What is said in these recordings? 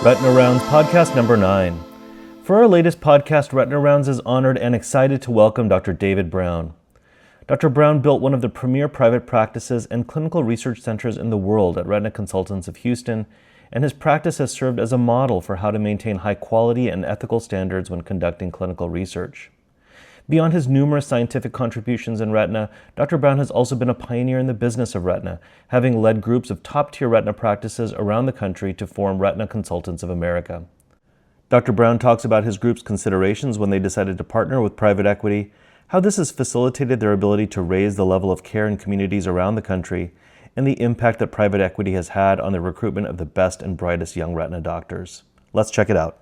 Retina Rounds podcast number 9. For our latest podcast, Retina Rounds is honored and excited to welcome Dr. David Brown. Dr. Brown built one of the premier private practices and clinical research centers in the world at Retina Consultants of Houston, and his practice has served as a model for how to maintain high quality and ethical standards when conducting clinical research. Beyond his numerous scientific contributions in retina, Dr. Brown has also been a pioneer in the business of retina, having led groups of top-tier retina practices around the country to form Retina Consultants of America. Dr. Brown talks about his group's considerations when they decided to partner with private equity, how this has facilitated their ability to raise the level of care in communities around the country, and the impact that private equity has had on the recruitment of the best and brightest young retina doctors. Let's check it out.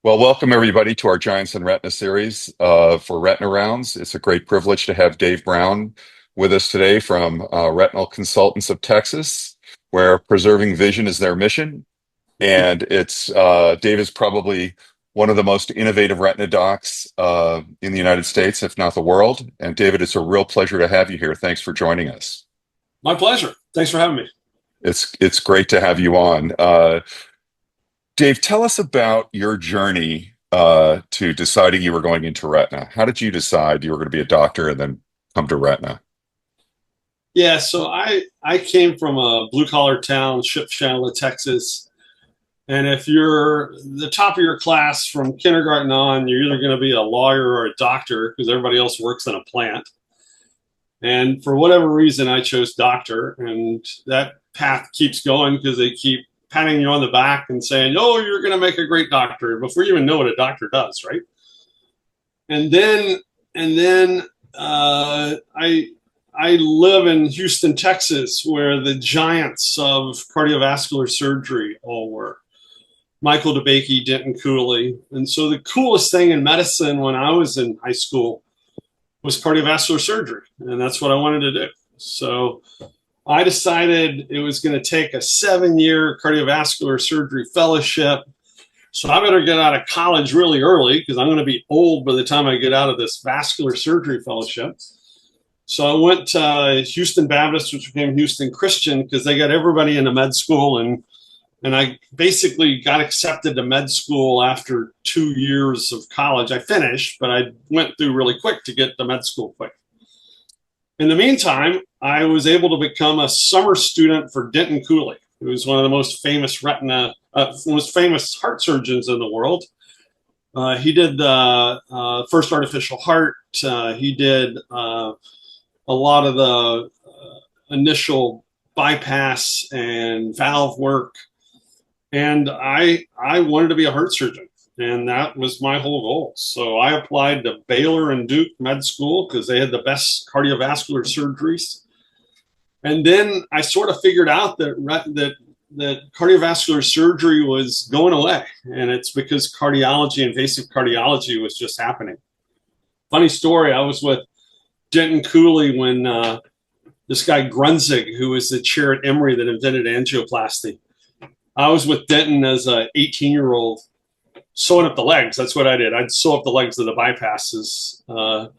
Well, welcome everybody to our Giants and Retina series for Retina Rounds. It's a great privilege to have Dave Brown with us today from Retina Consultants of Texas, where preserving vision is their mission. And Dave is probably one of the most innovative retina docs in the United States, if not the world. And David, it's a real pleasure to have you here. Thanks for joining us. My pleasure. Thanks for having me. It's great to have you on. Dave, tell us about your journey to deciding you were going into retina. How did you decide you were going to be a doctor and then come to retina? Yeah, so I came from a blue-collar town, Shipshannock, Texas. And if you're the top of your class from kindergarten on, you're either going to be a lawyer or a doctor because everybody else works in a plant. And for whatever reason, I chose doctor. And that path keeps going because they keep patting you on the back and saying, "Oh, you're going to make a great doctor," before you even know what a doctor does, right? And then I live in Houston, Texas, where the giants of cardiovascular surgery all were. Michael DeBakey, Denton Cooley. And so the coolest thing in medicine when I was in high school was cardiovascular surgery. And that's what I wanted to do. So I decided it was going to take a 7-year cardiovascular surgery fellowship. So I better get out of college really early because I'm going to be old by the time I get out of this vascular surgery fellowship. So I went to Houston Baptist, which became Houston Christian, because they got everybody into med school. And I basically got accepted to med school after 2 years of college. I finished, but I went through really quick to get to med school quick. In the meantime, I was able to become a summer student for Denton Cooley, who is one of the most famous heart surgeons in the world. He did the first artificial heart. He did a lot of the initial bypass and valve work. And I wanted to be a heart surgeon. And that was my whole goal. So I applied to Baylor and Duke Med School because they had the best cardiovascular surgeries. And then I sort of figured out that cardiovascular surgery was going away. And it's because cardiology, invasive cardiology, was just happening. Funny story, I was with Denton Cooley when this guy Grunzig, who was the chair at Emory that invented angioplasty. I was with Denton as an 18-year-old. Sewing up the legs. That's what I did. I'd sew up the legs of the bypasses, and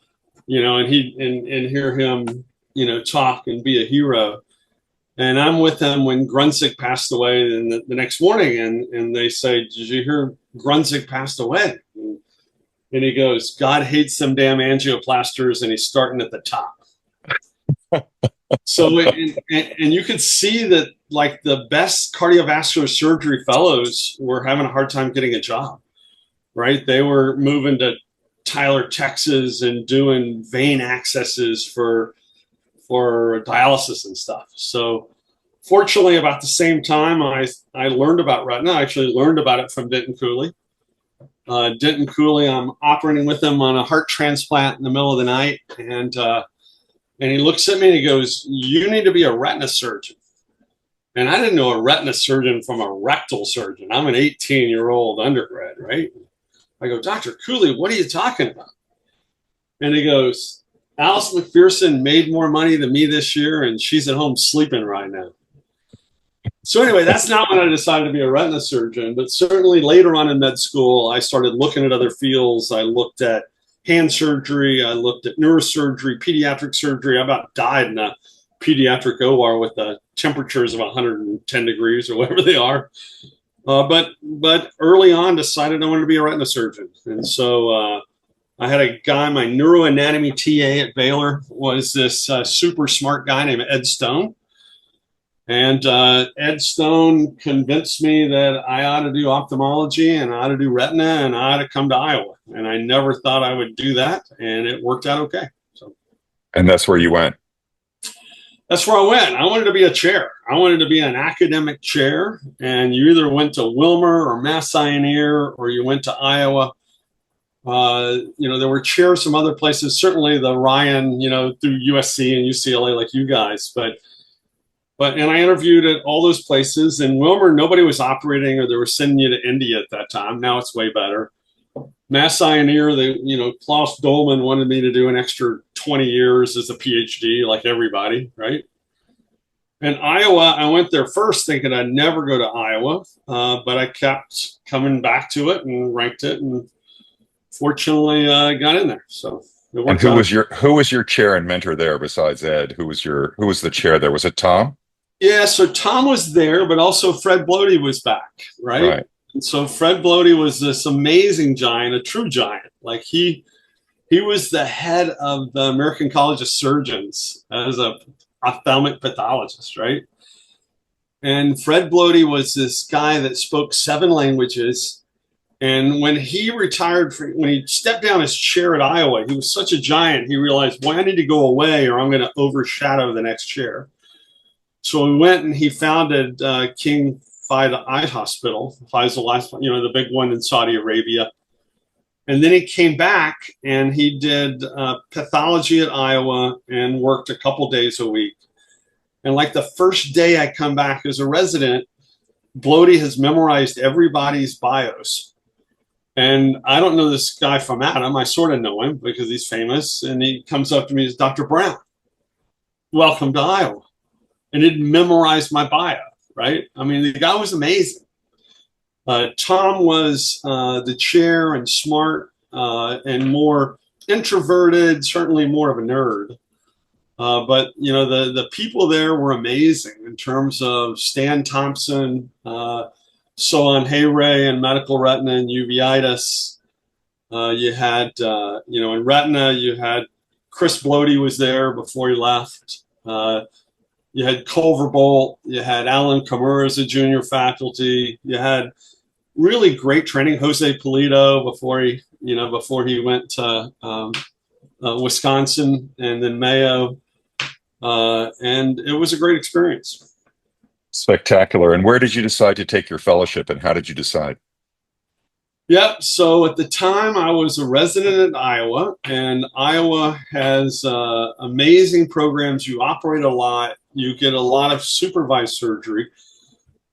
hear him, talk and be a hero. And I'm with him when Grunzig passed away the next morning, and they say, "Did you hear Grunzig passed away?" And he goes, "God hates them damn angioplasters, and he's starting at the top." So, and you could see that like the best cardiovascular surgery fellows were having a hard time getting a job, right? They were moving to Tyler, Texas and doing vein accesses for dialysis and stuff. So fortunately, about the same time I learned about retina. I actually learned about it from Denton Cooley. Denton Cooley, I'm operating with him on a heart transplant in the middle of the night. And he looks at me and he goes, "You need to be a retina surgeon." And I didn't know a retina surgeon from a rectal surgeon. I'm an 18-year-old undergrad, right? I go, "Dr. Cooley, what are you talking about?" And he goes, "Alice McPherson made more money than me this year, and she's at home sleeping right now." So anyway, that's not when I decided to be a retina surgeon. But certainly later on in med school, I started looking at other fields. I looked at hand surgery. I looked at neurosurgery, pediatric surgery. I about died in a pediatric OR with the temperatures of 110 degrees or whatever they are. But early on decided I wanted to be a retina surgeon. And so I had a guy, my neuroanatomy TA at Baylor was this super smart guy named Ed Stone. And Ed Stone convinced me that I ought to do ophthalmology and I ought to do retina and I ought to come to Iowa. And I never thought I would do that. And it worked out okay. So, And that's where you went. that's where I went. I wanted to be a chair. I wanted to be an academic chair. And you either went to Wilmer or Mass Pioneer or you went to Iowa. There were chairs from other places, certainly the Ryan, through USC and UCLA like you guys. And I interviewed at all those places. In Wilmer, nobody was operating or they were sending you to India at that time. Now it's way better. Mass Pioneer, Klaus Dolman wanted me to do an extra 20 years as a PhD, like everybody, right? And Iowa, I went there first thinking I'd never go to Iowa, but I kept coming back to it and ranked it, and fortunately got in there. So it And worked who out. was your chair and mentor there besides Ed? Who was the chair there? Was it Tom? Yeah, so Tom was there, but also Fred Blody was back, right? Right. And so Fred Blody was this amazing giant, a true giant. Like he was the head of the American College of Surgeons as a ophthalmic pathologist, right? And Fred Blody was this guy that spoke 7 languages. And when he retired, when he stepped down his chair at Iowa, he was such a giant, he realized, boy, I need to go away or I'm going to overshadow the next chair. So we went and he founded King Fahd Eye Hospital, Faisal, the big one in Saudi Arabia. And then he came back and he did pathology at Iowa and worked a couple days a week. And like the first day I come back as a resident, Blody has memorized everybody's bios. And I don't know this guy from Adam. I sort of know him because he's famous. And he comes up to me as Dr. Brown. Welcome to Iowa. And he'd memorized my bio, right? I mean, the guy was amazing. Tom was the chair and smart and more introverted, certainly more of a nerd. But the people there were amazing in terms of Stan Thompson, Sohan Hayray and medical retina and uveitis. You had, in retina, you had Chris Blody was there before he left. You had Culver Bolt, you had Alan Kamura as a junior faculty. You had really great training, Jose Polito before he went to Wisconsin and then Mayo. And it was a great experience. Spectacular. And where did you decide to take your fellowship and how did you decide? Yep. So at the time I was a resident at Iowa, and Iowa has amazing programs. You operate a lot. You get a lot of supervised surgery,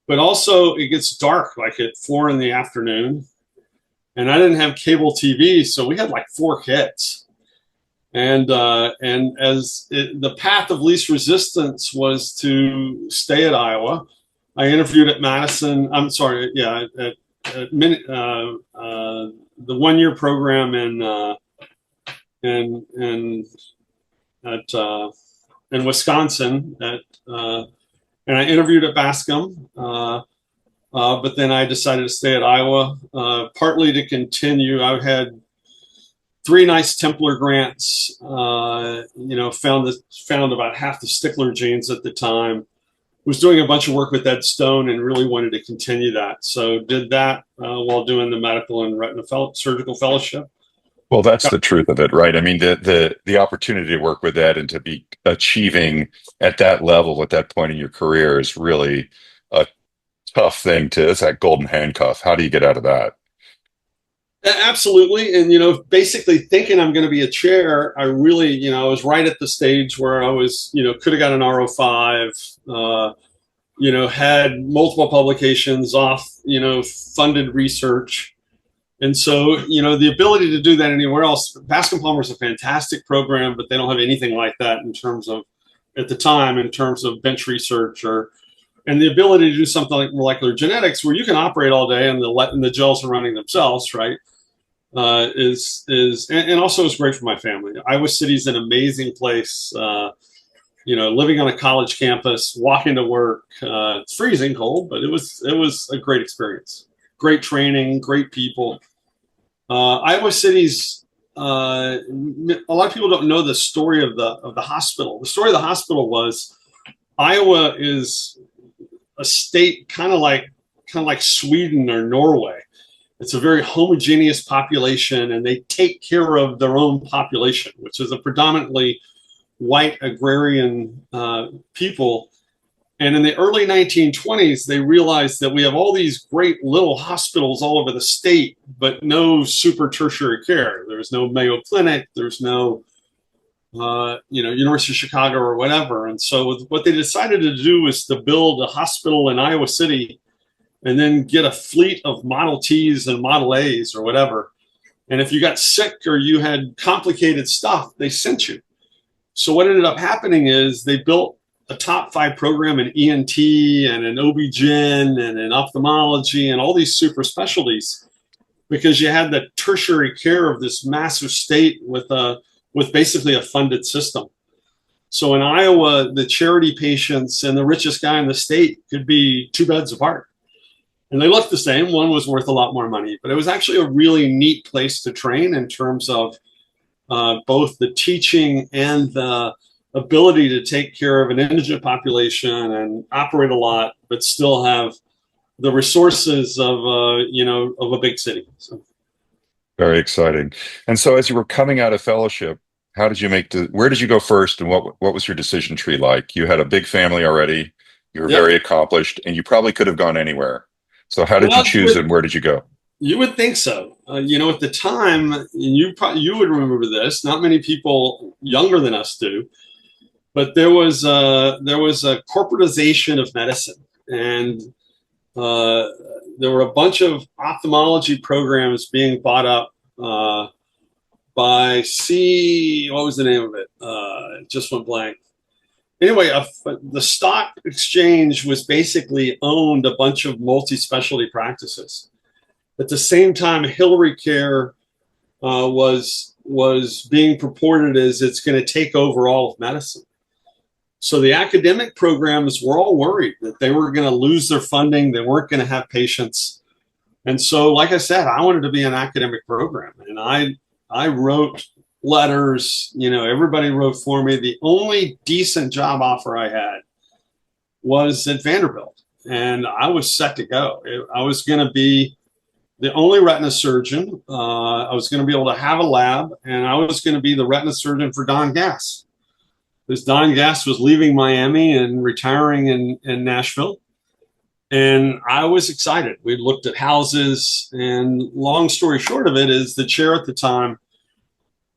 but also it gets dark like at 4 p.m. And I didn't have cable TV. So we had like 4 kids. And as the path of least resistance was to stay at Iowa, I interviewed at Madison. I'm sorry. Yeah. At the 1-year program in Wisconsin and I interviewed at Bascom, but then I decided to stay at Iowa, partly to continue. I had 3 nice Templar grants, found about half the Stickler genes at the time. Was doing a bunch of work with Ed Stone and really wanted to continue that. So did that while doing the medical and retina surgical fellowship. Well, that's the truth of it, right? I mean, the opportunity to work with Ed and to be achieving at that level at that point in your career is really a tough thing it's that golden handcuff. How do you get out of that? Absolutely. And, basically thinking I'm going to be a chair, I really, I was right at the stage where I was, could have got an R05, had multiple publications off, funded research. And so, the ability to do that anywhere else, Bascom Palmer is a fantastic program, but they don't have anything like that in terms of, at the time, in terms of bench research and the ability to do something like molecular genetics where you can operate all day and the gels are running themselves, right? And also is great for my family. Iowa City's an amazing place. living on a college campus, walking to work. It's freezing cold, but it was a great experience. Great training, great people. Iowa City's a lot of people don't know the story of the hospital. The story of the hospital was Iowa is a state kind of like Sweden or Norway. It's a very homogeneous population, and they take care of their own population, which is a predominantly white agrarian people. And in the early 1920s, they realized that we have all these great little hospitals all over the state, but no super tertiary care. There's no Mayo Clinic. There's no, University of Chicago or whatever. And so what they decided to do was to build a hospital in Iowa City and then get a fleet of Model Ts and Model As or whatever. And if you got sick or you had complicated stuff, they sent you. So what ended up happening is they built a top 5 program in ENT and in OB-GYN and in ophthalmology and all these super specialties, because you had the tertiary care of this massive state with basically a funded system. So in Iowa, the charity patients and the richest guy in the state could be 2 beds apart. And they looked the same. One was worth a lot more money, but it was actually a really neat place to train in terms of both the teaching and the ability to take care of an indigent population and operate a lot, but still have the resources of a big city. So. Very exciting. And so as you were coming out of fellowship, how did you where did you go first, and what was your decision tree like? You had a big family already, you were very accomplished, and you probably could have gone anywhere. So how did you choose and where did you go? You would think so. At the time, you would remember this, not many people younger than us do, but there was a corporatization of medicine, and there were a bunch of ophthalmology programs being bought up by what was the name of it? It just went blank. Anyway, the stock exchange was basically owned a bunch of multi-specialty practices. At the same time, Hillary Care was being purported as it's going to take over all of medicine. So the academic programs were all worried that they were going to lose their funding. They weren't going to have patients. And so, like I said, I wanted to be an academic program. And I wrote letters, everybody wrote for me. The only decent job offer I had was at Vanderbilt. And I was set to go. I was going to be the only retina surgeon. I was going to be able to have a lab, and I was going to be the retina surgeon for Don Gass. Because Don Gass was leaving Miami and retiring in Nashville. And I was excited. We looked at houses, and long story short of it is the chair at the time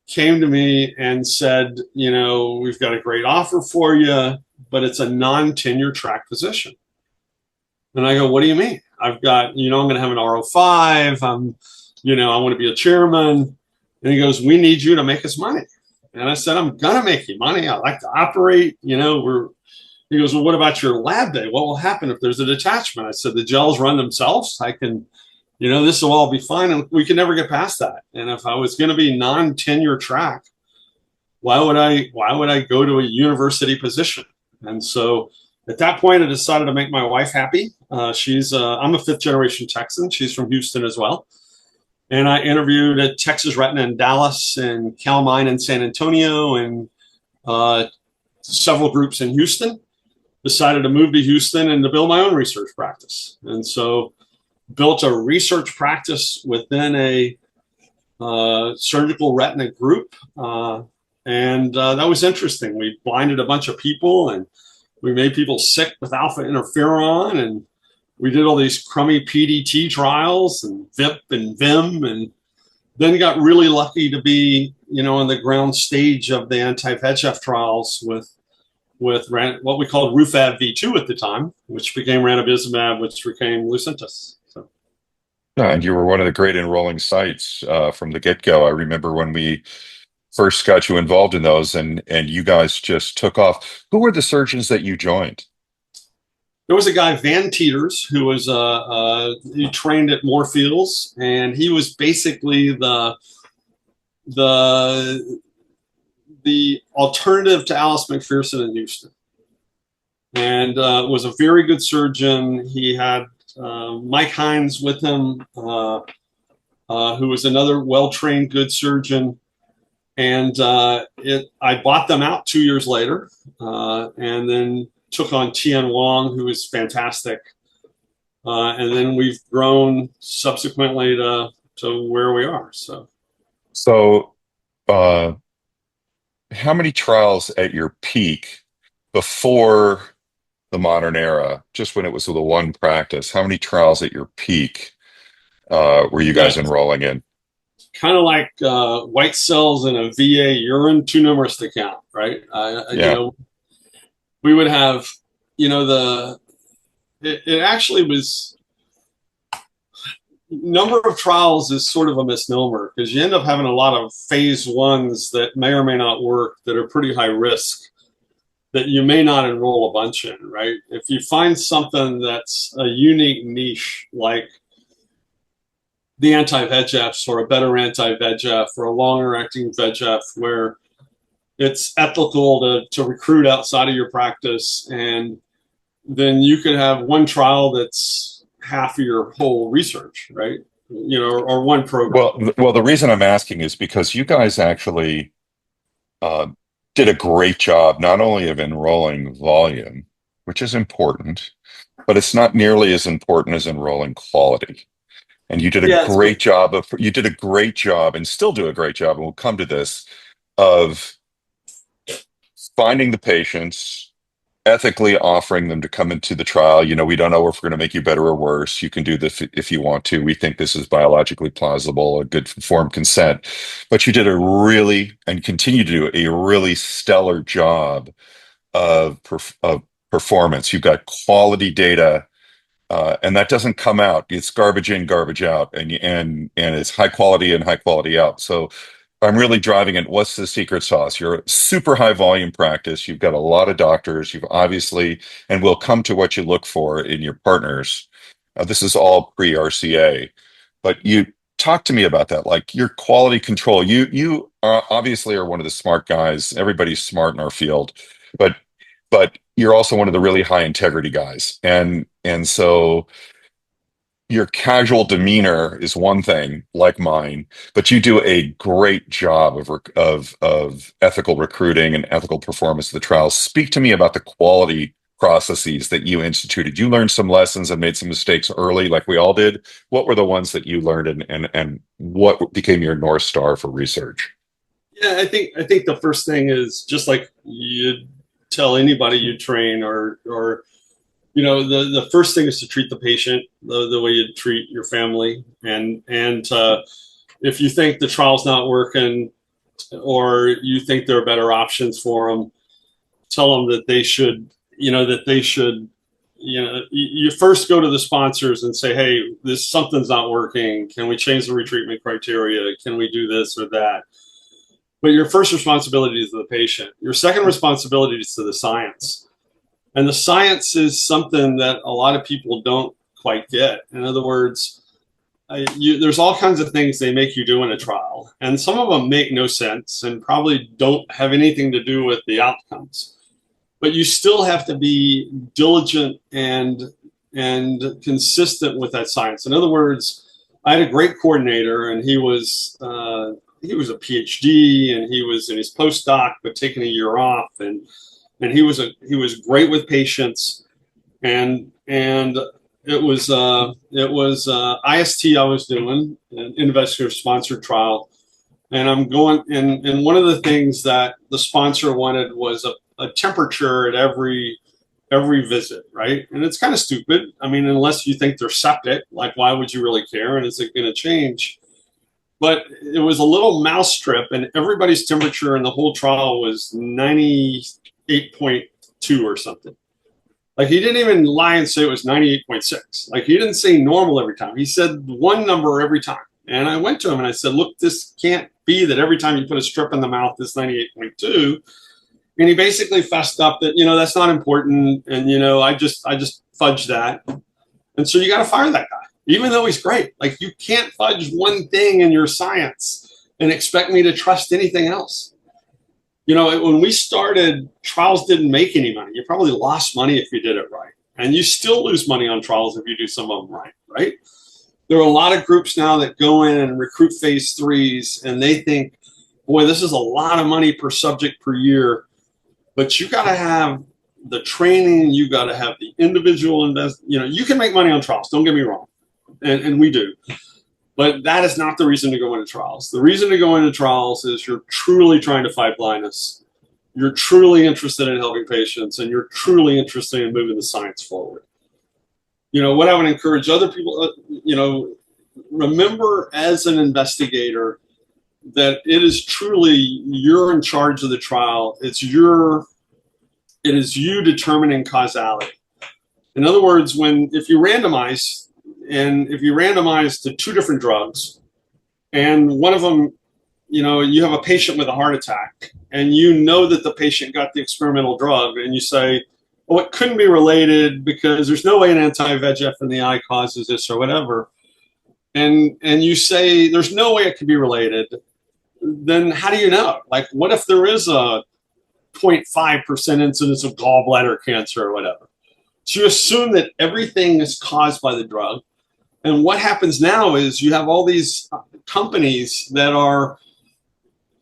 came to me and said, we've got a great offer for you, but it's a non-tenure track position. And I go, what do you mean? I've got, I'm going to have an R05. I want to be a chairman. And he goes, we need you to make us money. And I said, I'm going to make you money. I like to operate. He goes, well, what about your lab day? What will happen if there's a detachment? I said, the gels run themselves. I can, this will all be fine. And we can never get past that. And if I was going to be non-tenure track, why would I go to a university position? And so at that point, I decided to make my wife happy. I'm a 5th generation Texan. She's from Houston as well. And I interviewed at Texas Retina in Dallas and CalMine in San Antonio and several groups in Houston. Decided to move to Houston and to build my own research practice. And so built a research practice within a surgical retina group. And that was interesting. We blinded a bunch of people and we made people sick with alpha interferon, and we did all these crummy PDT trials and VIP and VIM, and then got really lucky to be, on the ground stage of the anti-VEGF trials with what we called Rufav V2 at the time, which became ranibizumab, which became Lucentis. So. Yeah, and you were one of the great enrolling sites from the get-go. I remember when we first got you involved in those, and you guys just took off. Who were the surgeons that you joined? There was a guy, Van Teters, who was he trained at Moorfields, and he was basically the the alternative to Alice McPherson in Houston, and was a very good surgeon. He had Mike Hines with him, who was another well-trained, good surgeon. And I bought them out 2 years later, and then took on Tian Wong, who was fantastic. And then we've grown subsequently to where we are. So, how many trials at your peak before the modern era, just when it was the one practice, how many trials at your peak were you guys enrolling in? Kind of like white cells in a VA urine, too numerous to count, right? We would have, it actually was, number of trials is sort of a misnomer, because you end up having a lot of phase ones that may or may not work, that are pretty high risk, that you may not enroll a bunch in, right? If you find something that's a unique niche, like the anti-VEGFs or a better anti-VEGF or a longer acting VEGF, where it's ethical to recruit outside of your practice, and then you could have one trial that's half of your whole research, right? Or one program. Well, the reason I'm asking is because you guys actually did a great job, not only of enrolling volume, which is important, but it's not nearly as important as enrolling quality. And you did a great job and still do a great job, and we'll come to this, of finding the patients, ethically offering them to come into the trial. We don't know if we're going to make you better or worse. You can do this if you want to. We think this is biologically plausible, a good informed consent. But you did a really, and continue to do a really stellar job of performance. You've got quality data. And that doesn't come out. It's garbage in, garbage out, and it's high quality in, high quality out. So I'm really driving it. What's the secret sauce? You're a super high volume practice. You've got a lot of doctors. You've obviously, and we'll come to what you look for in your partners. This is all pre-RCA, but you talk to me about that, like your quality control. You obviously are one of the smart guys. Everybody's smart in our field, but you're also one of the really high integrity guys. And so your casual demeanor is one thing, like mine, but you do a great job of ethical recruiting and ethical performance of the trials. Speak to me about the quality processes that you instituted. You learned some lessons and made some mistakes early, like we all did. What were the ones that you learned, and what became your North Star for research? Yeah, I think the first thing is, just like you tell anybody you train, or the first thing is to treat the patient the way you treat your family. And if you think the trial's not working, or you think there are better options for them, tell them that they should, you first go to the sponsors and say, hey, something's not working. Can we change the retreatment criteria? Can we do this or that? But your first responsibility is to the patient. Your second responsibility is to the science. And the science is something that a lot of people don't quite get. In other words, there's all kinds of things they make you do in a trial, and some of them make no sense and probably don't have anything to do with the outcomes. But you still have to be diligent and consistent with that science. In other words, I had a great coordinator, and he was a PhD, and he was in his postdoc but taking a year off, and he was great with patients, and it was IST I was doing, an investigator sponsored trial, and I'm going, and one of the things that the sponsor wanted was a temperature at every visit, right? And it's kind of stupid. I mean, unless you think they're septic, like, why would you really care? And is it going to change? But it was a little mouse strip, and everybody's temperature in the whole trial was 98.2 or something. Like, he didn't even lie and say it was 98.6. Like, he didn't say normal every time. He said one number every time. And I went to him and I said, look, this can't be that every time you put a strip in the mouth, it's 98.2. And he basically fessed up that, that's not important. And, I just fudged that. And so you got to fire that guy, even though he's great. Like, you can't fudge one thing in your science and expect me to trust anything else. When we started, trials didn't make any money. You probably lost money if you did it right. And you still lose money on trials if you do some of them right? There are a lot of groups now that go in and recruit phase 3s, and they think, boy, this is a lot of money per subject per year. But you got to have the training, you got to have the individual invest. You can make money on trials, don't get me wrong. And we do. But that is not the reason to go into trials. The reason to go into trials is you're truly trying to fight blindness. You're truly interested in helping patients, and you're truly interested in moving the science forward. What I would encourage other people, remember as an investigator that it is truly you're in charge of the trial. It is you determining causality. In other words, if you randomize to 2 different drugs, and one of them, you have a patient with a heart attack, and you know that the patient got the experimental drug, and you say, oh, it couldn't be related because there's no way an anti-VEGF in the eye causes this or whatever, and you say there's no way it could be related, then how do you know? Like, what if there is a 0.5% incidence of gallbladder cancer or whatever? So you assume that everything is caused by the drug. And what happens now is you have all these companies that are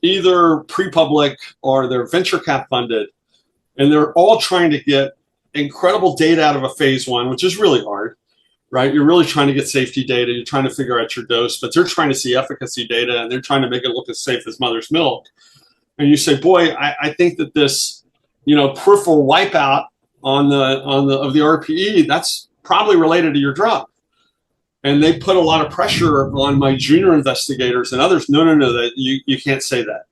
either pre-public or they're venture cap funded, and they're all trying to get incredible data out of a phase 1, which is really hard, right? You're really trying to get safety data. You're trying to figure out your dose, but they're trying to see efficacy data, and they're trying to make it look as safe as mother's milk. And you say, boy, I think that this, peripheral wipeout of the RPE, that's probably related to your drug. And they put a lot of pressure on my junior investigators and others. No, that you can't say that,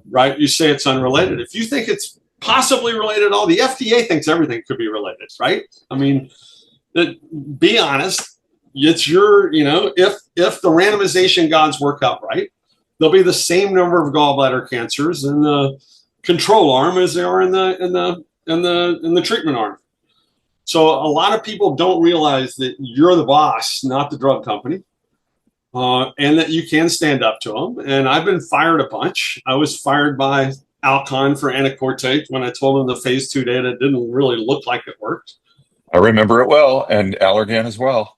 right? You say it's unrelated. If you think it's possibly related at all, the FDA thinks everything could be related, right? I mean, be honest. It's your, if the randomization gods work out right, there'll be the same number of gallbladder cancers in the control arm as there are in the treatment arm. So a lot of people don't realize that you're the boss, not the drug company, and that you can stand up to them. And I've been fired a bunch. I was fired by Alcon for anacortate when I told them the phase 2 data didn't really look like it worked. I remember it well, and Allergan as well.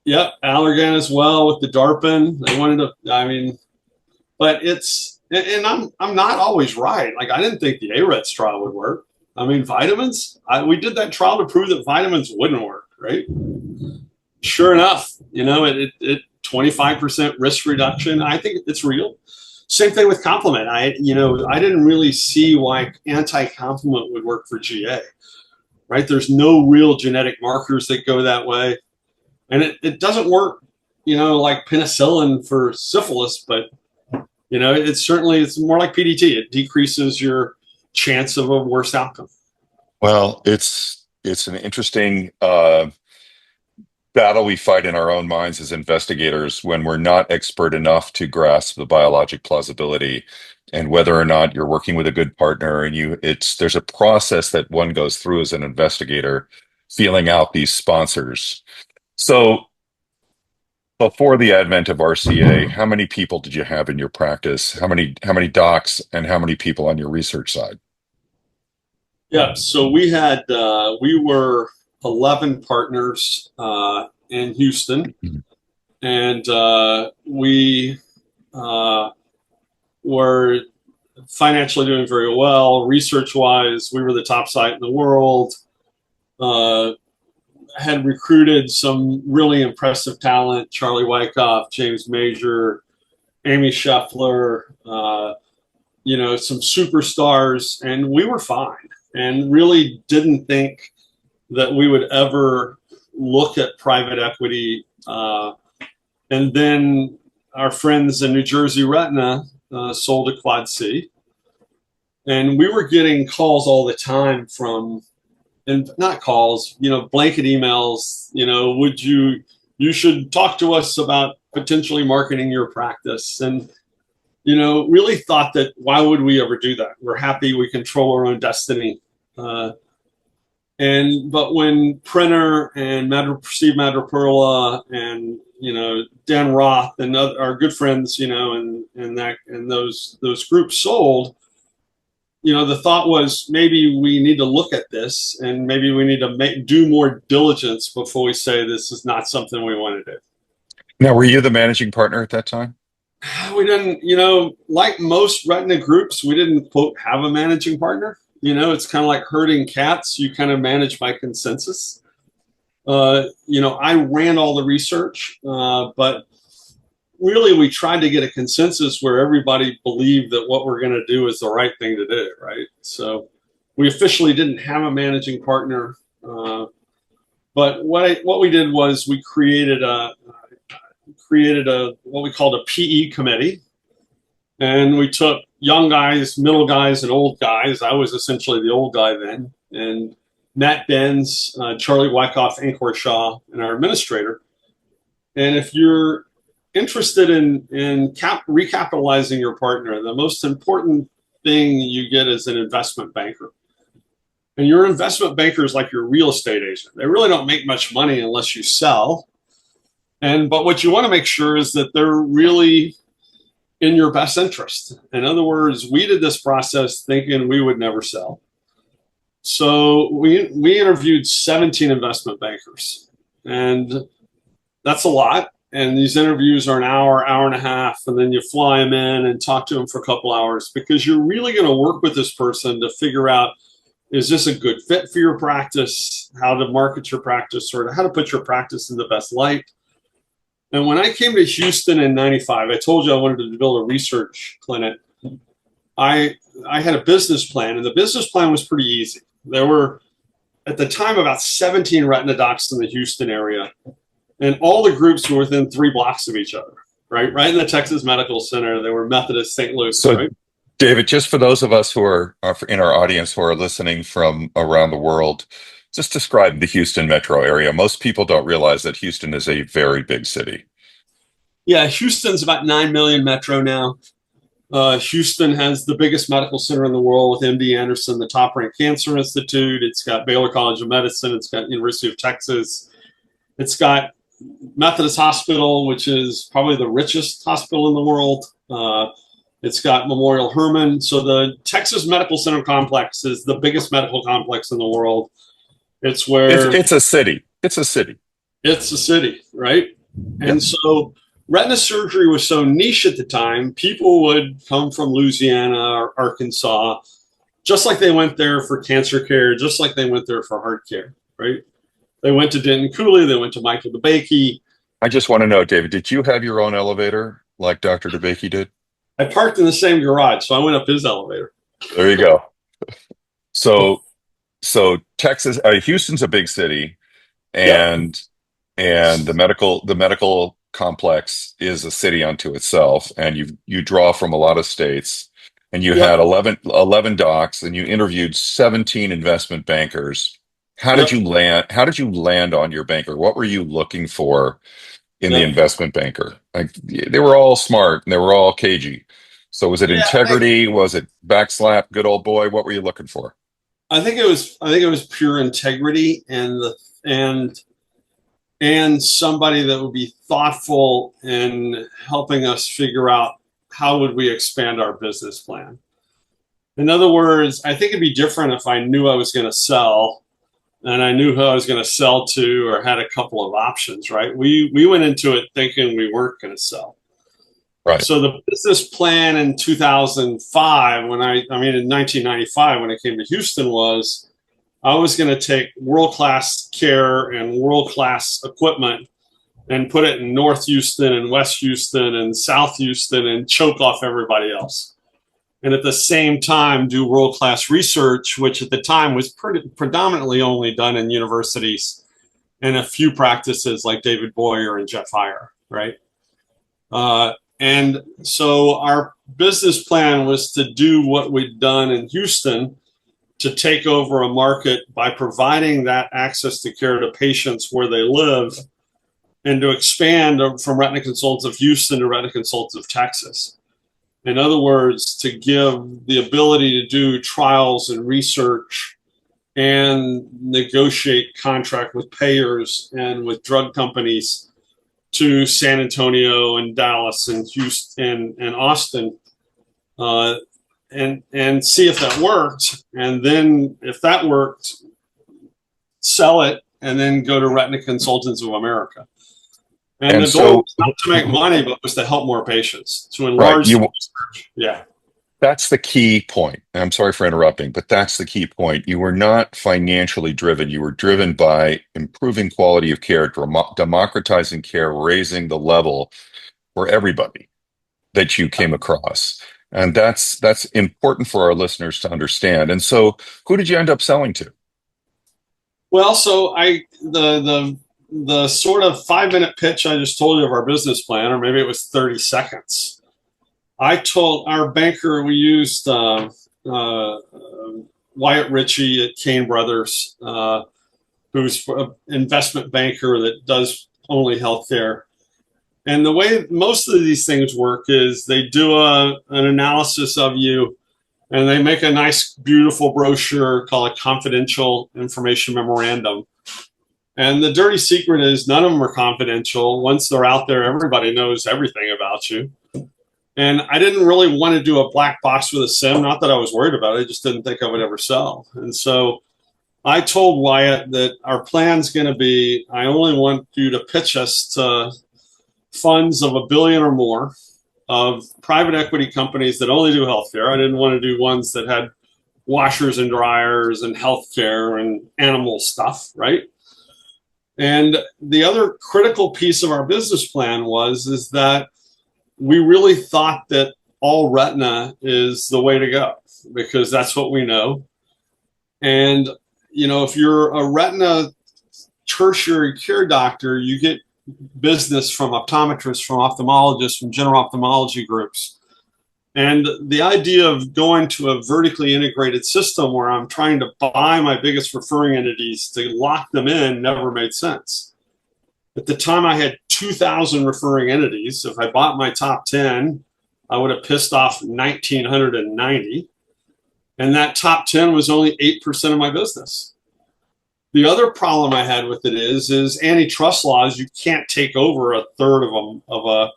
Yep, Allergan as well with the DARPin. They wanted to, but I'm not always right. Like, I didn't think the AREDS trial would work. I mean, vitamins, we did that trial to prove that vitamins wouldn't work, right? Sure enough, it 25% risk reduction. I think it's real. Same thing with complement. I didn't really see why anti-complement would work for GA, right? There's no real genetic markers that go that way. And it doesn't work, like penicillin for syphilis, but, it's more like PDT. It decreases your chance of a worse outcome. Well, it's an interesting battle we fight in our own minds as investigators when we're not expert enough to grasp the biologic plausibility and whether or not you're working with a good partner. And there's a process that one goes through as an investigator, feeling out these sponsors. So before the advent of RCA, how many people did you have in your practice? How many docs and how many people on your research side? Yeah, so we were 11 partners in Houston, and we were financially doing very well. Research-wise, we were the top site in the world. Had recruited some really impressive talent: Charlie Wyckoff, James Major, Amy Scheffler, some superstars, and we were fine. And really didn't think that we would ever look at private equity. And then our friends in New Jersey, Retina, sold to Quad C. And we were getting calls all the time and not calls, blanket emails, you should talk to us about potentially marketing your practice. And, really thought that why would we ever do that? We're happy we control our own destiny. But when Printer and Steve Madripola and, Dan Roth and our good friends, and those groups sold, the thought was maybe we need to look at this and maybe we need to do more diligence before we say this is not something we want to do. Now, were you the managing partner at that time? We didn't, like most retina groups, we didn't, quote, have a managing partner. It's kind of like herding cats. You kind of manage by consensus. I ran all the research, but really we tried to get a consensus where everybody believed that what we're going to do is the right thing to do, right? So we officially didn't have a managing partner, but what we did was we created a what we called a PE committee, and we took young guys, middle guys, and old guys. I was essentially the old guy then, and Matt Benz, Charlie Wyckoff, Anchor Shaw, and our administrator. And if you're interested in recapitalizing your partner, the most important thing you get is an investment banker. And your investment banker is like your real estate agent. They really don't make much money unless you sell. But what you want to make sure is that they're really in your best interest. In other words, we did this process thinking we would never sell. So we interviewed 17 investment bankers, and that's a lot. And these interviews are an hour, hour and a half, and then you fly them in and talk to them for a couple hours because you're really going to work with this person to figure out, is this a good fit for your practice, how to market your practice, or how to put your practice in the best light. And when I came to Houston in 95, I told you I wanted to build a research clinic. I had a business plan, and the business plan was pretty easy. There were, at the time, about 17 retina docs in the Houston area, and all the groups were within 3 blocks of each other, right in the Texas Medical Center. They were Methodist, St. Louis, So, right? David, just for those of us who are in our audience who are listening from around the world, just describe the Houston metro area. Most people don't realize that Houston is a very big city. Yeah, Houston's about 9 million metro now. Houston has the biggest medical center in the world with MD Anderson, the top-ranked cancer institute. It's got Baylor College of Medicine. It's got University of Texas. It's got Methodist Hospital, which is probably the richest hospital in the world. It's got Memorial Hermann. So the Texas Medical Center complex is the biggest medical complex in the world. It's where it's a city. It's a city. It's a city, right? Yeah. And so retina surgery was so niche at the time, people would come from Louisiana or Arkansas, just like they went there for cancer care, just like they went there for heart care, right? They went to Denton Cooley, they went to Michael DeBakey. I just want to know, David, did you have your own elevator like Dr. DeBakey did? I parked in the same garage, so I went up his elevator. There you go. So Texas, Houston's a big city, and the medical complex is a city unto itself, and you draw from a lot of states, and you had 11 docs, and you interviewed 17 investment bankers. How did you land on your banker? What were you looking for in the investment banker? Like, they were all smart and they were all cagey. So was it integrity? Was it backslap? Good old boy? What were you looking for? I think it was pure integrity and somebody that would be thoughtful in helping us figure out how would we expand our business plan. In other words, I think it'd be different if I knew I was going to sell and I knew who I was going to sell to or had a couple of options, right? We went into it thinking we weren't going to sell. Right. So the business plan in 2005, in 1995, when I came to Houston, was I was going to take world-class care and world-class equipment and put it in North Houston and West Houston and South Houston and choke off everybody else. And at the same time, do world-class research, which at the time was predominantly only done in universities and a few practices like David Boyer and Jeff Heyer, right? And so our business plan was to do what we'd done in Houston, to take over a market by providing that access to care to patients where they live, and to expand from Retina Consultants of Houston to Retina Consultants of Texas. In other words, to give the ability to do trials and research and negotiate contract with payers and with drug companies to San Antonio and Dallas and Houston and Austin, and see if that worked, and then if that worked, sell it, and then go to Retina Consultants of America. And And the goal so, was not to make money, but was to help more patients, to right, enlarge the research. Yeah. that's the key point. And I'm sorry for interrupting, but that's the key point. You were not financially driven. You were driven by improving quality of care, democratizing care, raising the level for everybody that you came across. And that's important for our listeners to understand. And so, who did you end up selling to? Well, so the sort of 5 minute pitch I just told you of our business plan, or maybe it was 30 seconds. I told our banker, we used Wyatt Ritchie at Kane Brothers, who's an investment banker that does only healthcare. And the way most of these things work is they do an analysis of you, and they make a nice, beautiful brochure called a confidential information memorandum. And the dirty secret is none of them are confidential. Once they're out there, everybody knows everything about you. And I didn't really want to do a black box with a SIM. Not that I was worried about it. I just didn't think I would ever sell. And so I told Wyatt that our plan's going to be, I only want you to pitch us to funds of $1 billion or more, of private equity companies that only do healthcare. I didn't want to do ones that had washers and dryers and healthcare and animal stuff, right? And the other critical piece of our business plan is that we really thought that all retina is the way to go, because that's what we know. And, you know, if you're a retina tertiary care doctor, you get business from optometrists, from ophthalmologists, from general ophthalmology groups. And the idea of going to a vertically integrated system where I'm trying to buy my biggest referring entities to lock them in never made sense. At the time, I had 2,000 referring entities. If I bought my top 10, I would have pissed off 1,990. And that top 10 was only 8% of my business. The other problem I had with it is antitrust laws. You can't take over a third of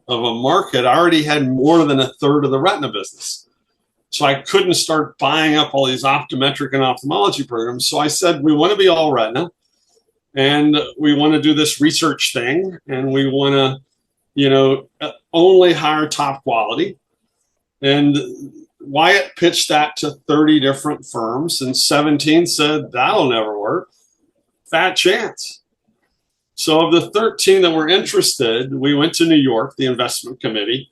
a market. I already had more than a third of the retina business. So I couldn't start buying up all these optometric and ophthalmology programs. So I said, we want to be all retina, and we want to do this research thing, and we want to, you know, only hire top quality. And Wyatt pitched that to 30 different firms, and 17 said, that'll never work. Fat chance. So of the 13 that were interested, we went to New York, the investment committee,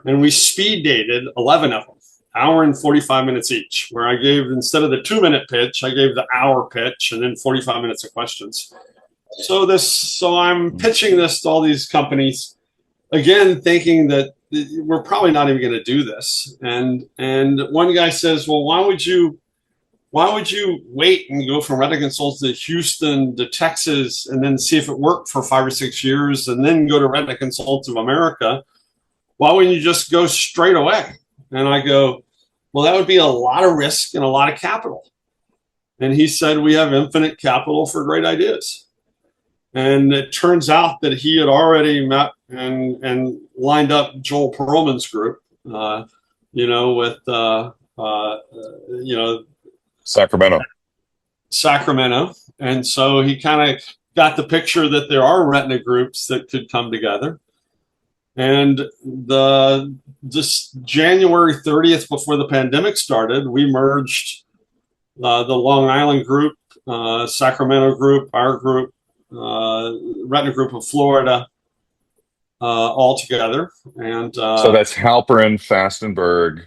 and we speed dated 11 of them, hour and 45 minutes each, where I gave, instead of the 2 minute pitch, I gave the hour pitch and then 45 minutes of questions. So I'm pitching this to all these companies, again, thinking that we're probably not even going to do this. And one guy says, well, why would you wait and go from Retina Consultants to Houston to Texas and then see if it worked for 5 or 6 years and then go to Retina Consultants of America? Why wouldn't you just go straight away? And I go, well, that would be a lot of risk and a lot of capital. And he said, we have infinite capital for great ideas. And it turns out that he had already met and lined up Joel Perlman's group, you know, with, you know, Sacramento. And so he kind of got the picture that there are retina groups that could come together. And this January 30th, before the pandemic started, we merged the Long Island group, Sacramento group, our group, Retina Group of Florida, all together. And so that's Halperin, Fastenberg,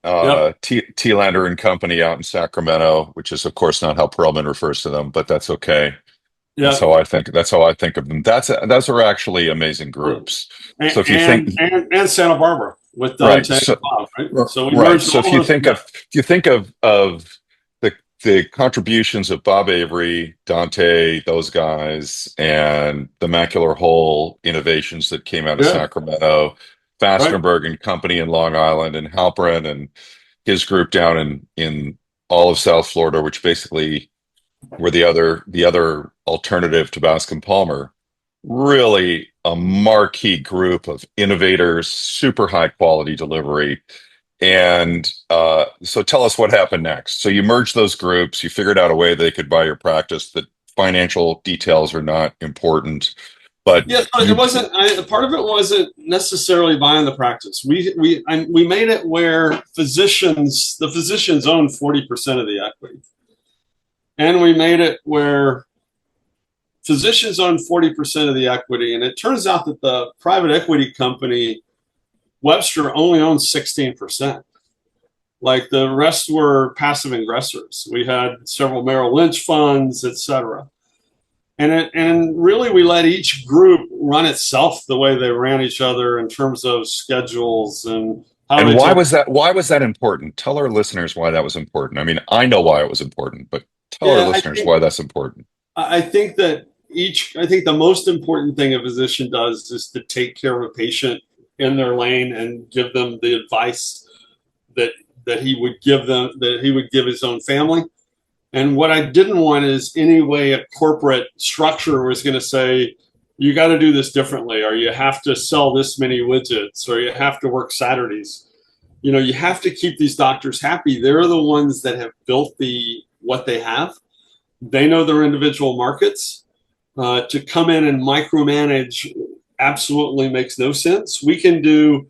yep. Thielander and Company out in Sacramento, which is of course not how Perlman refers to them, but that's okay. Yep. That's how I think of them. Those are actually amazing groups. And, so if you think and Santa Barbara with right, Bob, right? So we right. merged So if you think of the contributions of Bob Avery, Dante, those guys, and the macular hole innovations that came out of Sacramento, Fastenberg and Company in Long Island, and Halperin and his group down in all of South Florida, which basically were the other alternative to Bascom Palmer. Really a marquee group of innovators, super high quality delivery. And so tell us what happened next. So you merged those groups, you figured out a way they could buy your practice. The financial details are not important, but Yeah, but it you, wasn't. Part of it wasn't necessarily buying the practice. We made it where the physicians own 40% of the equity, and we made it where physicians own 40% of the equity. And it turns out that the private equity company Webster only owns 16%. Like the rest were passive ingressors. We had several Merrill Lynch funds, et cetera. And really we let each group run itself the way they ran each other in terms of schedules and how and they why told. was that? Why was that important? Tell our listeners why that was important. I mean, I know why it was important, but tell our Yeah, listeners why that's important. I think that I think the most important thing a physician does is to take care of a patient in their lane and give them the advice that he would give his own family. And what I didn't want is any way a corporate structure was going to say, you got to do this differently, or you have to sell this many widgets, or you have to work Saturdays. You have to keep these doctors happy. They're the ones that have built what they have. They know their individual markets. To come in and micromanage absolutely makes no sense. We can do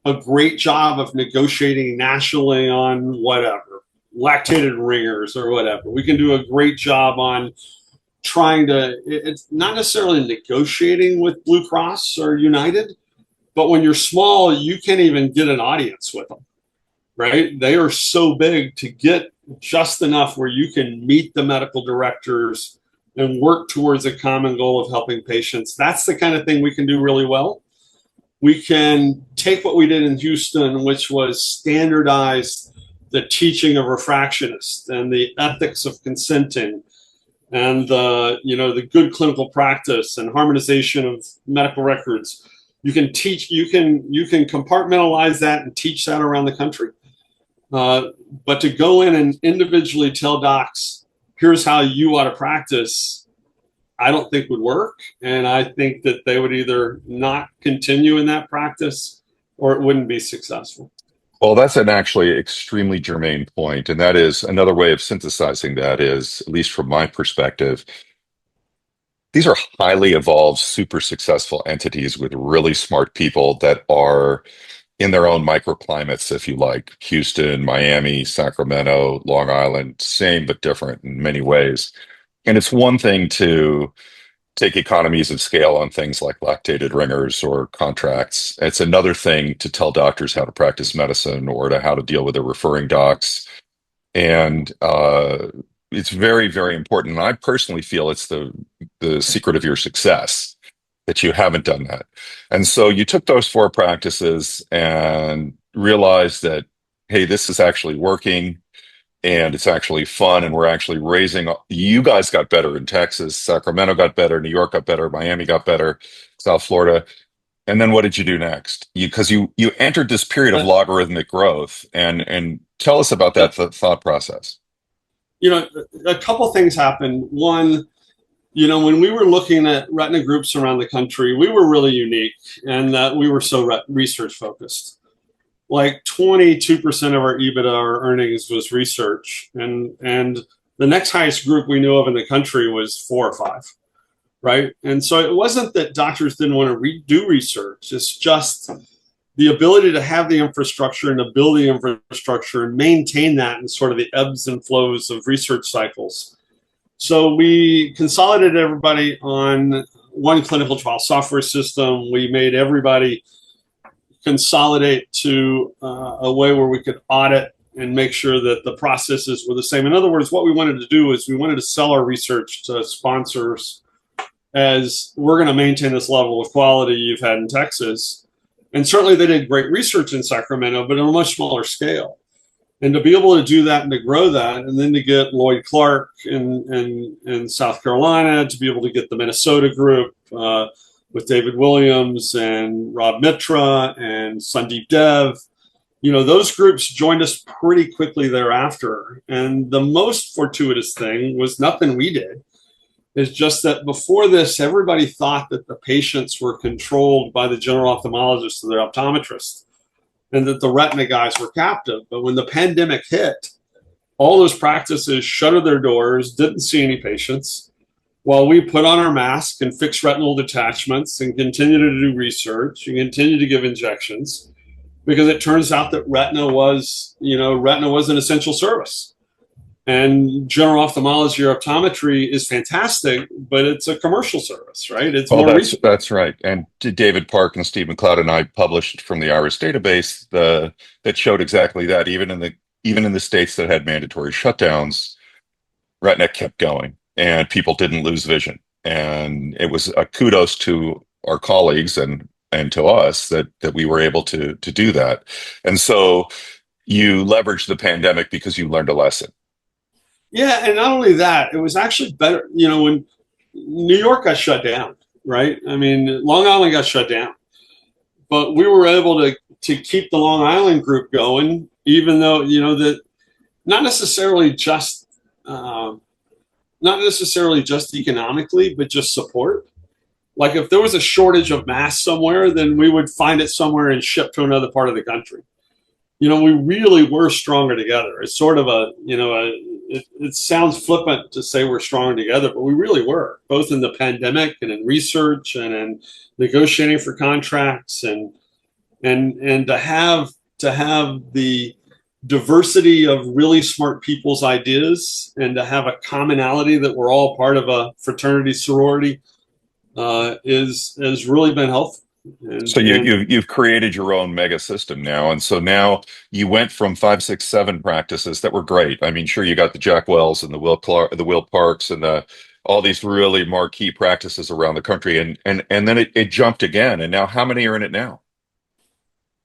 a great job of negotiating nationally on whatever, lactated ringers or whatever. We can do a great job on it's not necessarily negotiating with Blue Cross or United, but when you're small, you can't even get an audience with them, right? They are so big to get just enough where you can meet the medical directors and work towards a common goal of helping patients. That's the kind of thing we can do really well. We can take what we did in Houston, which was standardize the teaching of refractionists and the ethics of consenting and the good clinical practice and harmonization of medical records. You can compartmentalize that and teach that around the country. But to go in and individually tell docs, here's how you ought to practice, I don't think would work. And I think that they would either not continue in that practice or it wouldn't be successful. Well, that's an actually extremely germane point, and that is another way of synthesizing that is, at least from my perspective, these are highly evolved, super successful entities with really smart people that are in their own microclimates, if you like. Houston, Miami, Sacramento, Long Island, same but different in many ways. And it's one thing to take economies of scale on things like lactated ringers or contracts. It's another thing to tell doctors how to practice medicine or to how to deal with their referring docs. And it's very, very important. And I personally feel it's the secret of your success that you haven't done that. And so you took those four practices and realized that, hey, this is actually working and it's actually fun. And we're actually you guys got better in Texas, Sacramento got better, New York got better, Miami got better, South Florida. And then what did you do next? Because you entered this period of logarithmic growth and tell us about that thought process. A couple things happened. One, when we were looking at retina groups around the country, we were really unique and that we were so research focused. Like 22% of our EBITDA or earnings was research. And the next highest group we knew of in the country was 4 or 5, right? And so it wasn't that doctors didn't want to do research. It's just the ability to have the infrastructure and to build the infrastructure and maintain that in sort of the ebbs and flows of research cycles. So we consolidated everybody on one clinical trial software system. We made everybody consolidate to a way where we could audit and make sure that the processes were the same. In other words, what we wanted to do is we wanted to sell our research to sponsors as we're going to maintain this level of quality you've had in Texas. And certainly they did great research in Sacramento, but on a much smaller scale. And to be able to do that and to grow that, and then to get Lloyd Clark in South Carolina, to be able to get the Minnesota group with David Williams and Rob Mitra and Sandeep Dev, those groups joined us pretty quickly thereafter. And the most fortuitous thing was nothing we did. It's just that before this, everybody thought that the patients were controlled by the general ophthalmologist or their optometrist. and that the retina guys were captive. But when the pandemic hit, all those practices shuttered their doors, didn't see any patients, while we put on our mask and fix retinal detachments and continue to do research and continue to give injections, because it turns out that retina was an essential service. And general ophthalmology or optometry is fantastic, but it's a commercial service, right? It's Well, more that's right. And David Park and Steve McLeod and I published from the IRIS database that showed exactly that. Even in the states that had mandatory shutdowns, Retina kept going, and people didn't lose vision. And it was a kudos to our colleagues and to us that we were able to do that. And so you leveraged the pandemic because you learned a lesson. Yeah, and not only that, it was actually better. When New York got shut down, right? I mean, Long Island got shut down, but we were able to keep the Long Island group going, even though that not necessarily just economically, but just support. Like if there was a shortage of masks somewhere, then we would find it somewhere and ship to another part of the country. We really were stronger together. It's sort of it sounds flippant to say we're stronger together, but we really were, both in the pandemic and in research and in negotiating for contracts and to have the diversity of really smart people's ideas and to have a commonality that we're all part of a fraternity sorority has really been helpful. So you've created your own mega system now, and so now you went from 5, 6, 7 practices that were great. I mean, sure, you got the Jack Wells and the Will Parks and all these really marquee practices around the country, and then it jumped again. And now, how many are in it now?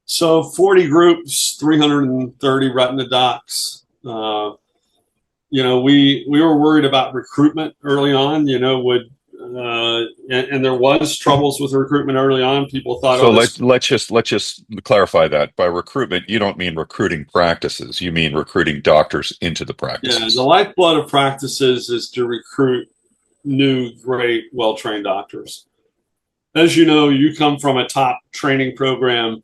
So 40 groups, 330 retina docs. We were worried about recruitment early on. And there was troubles with recruitment early on. People thought, so let's just clarify that. By recruitment, you don't mean recruiting practices. You mean recruiting doctors into the practices. Yeah, the lifeblood of practices is to recruit new, great, well-trained doctors. As you know, you come from a top training program.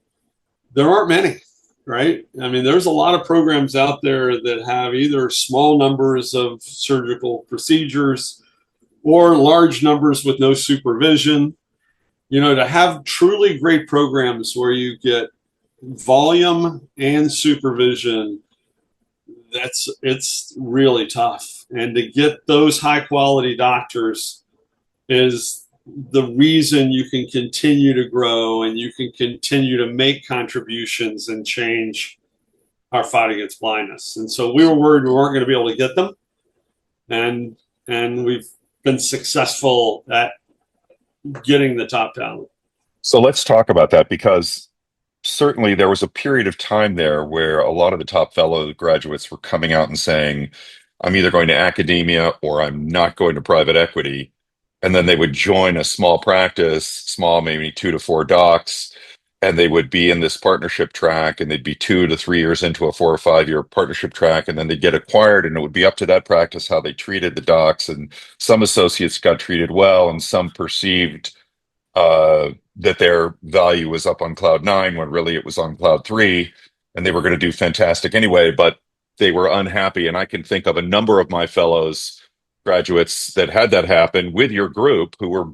There aren't many, right? I mean, there's a lot of programs out there that have either small numbers of surgical procedures or large numbers with no supervision. To have truly great programs where you get volume and supervision, it's really tough. And to get those high quality doctors is the reason you can continue to grow and you can continue to make contributions and change our fight against blindness. And so we were worried we weren't going to be able to get them. And we've been successful at getting the top talent. So let's talk about that, because certainly there was a period of time there where a lot of the top fellow graduates were coming out and saying, I'm either going to academia or I'm not going to private equity. And then they would join a small practice, small, maybe 2 to 4 docs, and they would be in this partnership track, and they'd be 2 to 3 years into a 4 or 5 year partnership track, and then they'd get acquired, and it would be up to that practice how they treated the docs. And some associates got treated well, and some perceived that their value was up on cloud 9 when really it was on cloud 3, and they were going to do fantastic anyway, but they were unhappy. And I can think of a number of my fellows, graduates, that had that happen with your group who were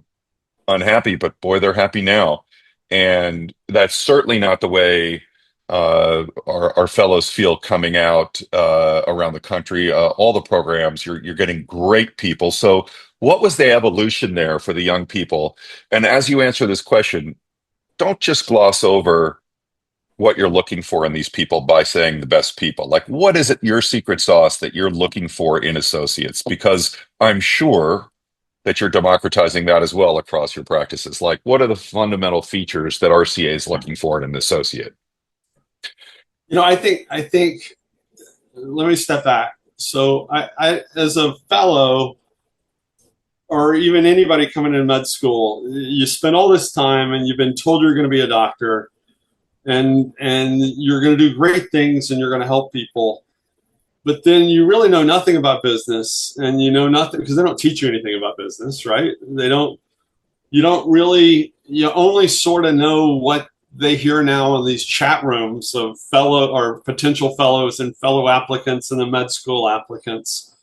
unhappy, but boy, they're happy now. And that's certainly not the way our fellows feel coming out around the country. All the programs, you're getting great people. So what was the evolution there for the young people? And as you answer this question, don't just gloss over what you're looking for in these people by saying the best people. Like, what is it, your secret sauce, that you're looking for in associates? Because I'm sure that you're democratizing that as well across your practices. Like, what are the fundamental features that RCA is looking for in an associate? I think, let me step back. So I as a fellow, or even anybody coming into med school, you spend all this time and you've been told you're going to be a doctor and you're going to do great things and you're going to help people. But then you really know nothing about business, and you know nothing because they don't teach you anything about business, right? You only sort of know what they hear now in these chat rooms of fellow or potential fellows and fellow applicants and the med school applicants.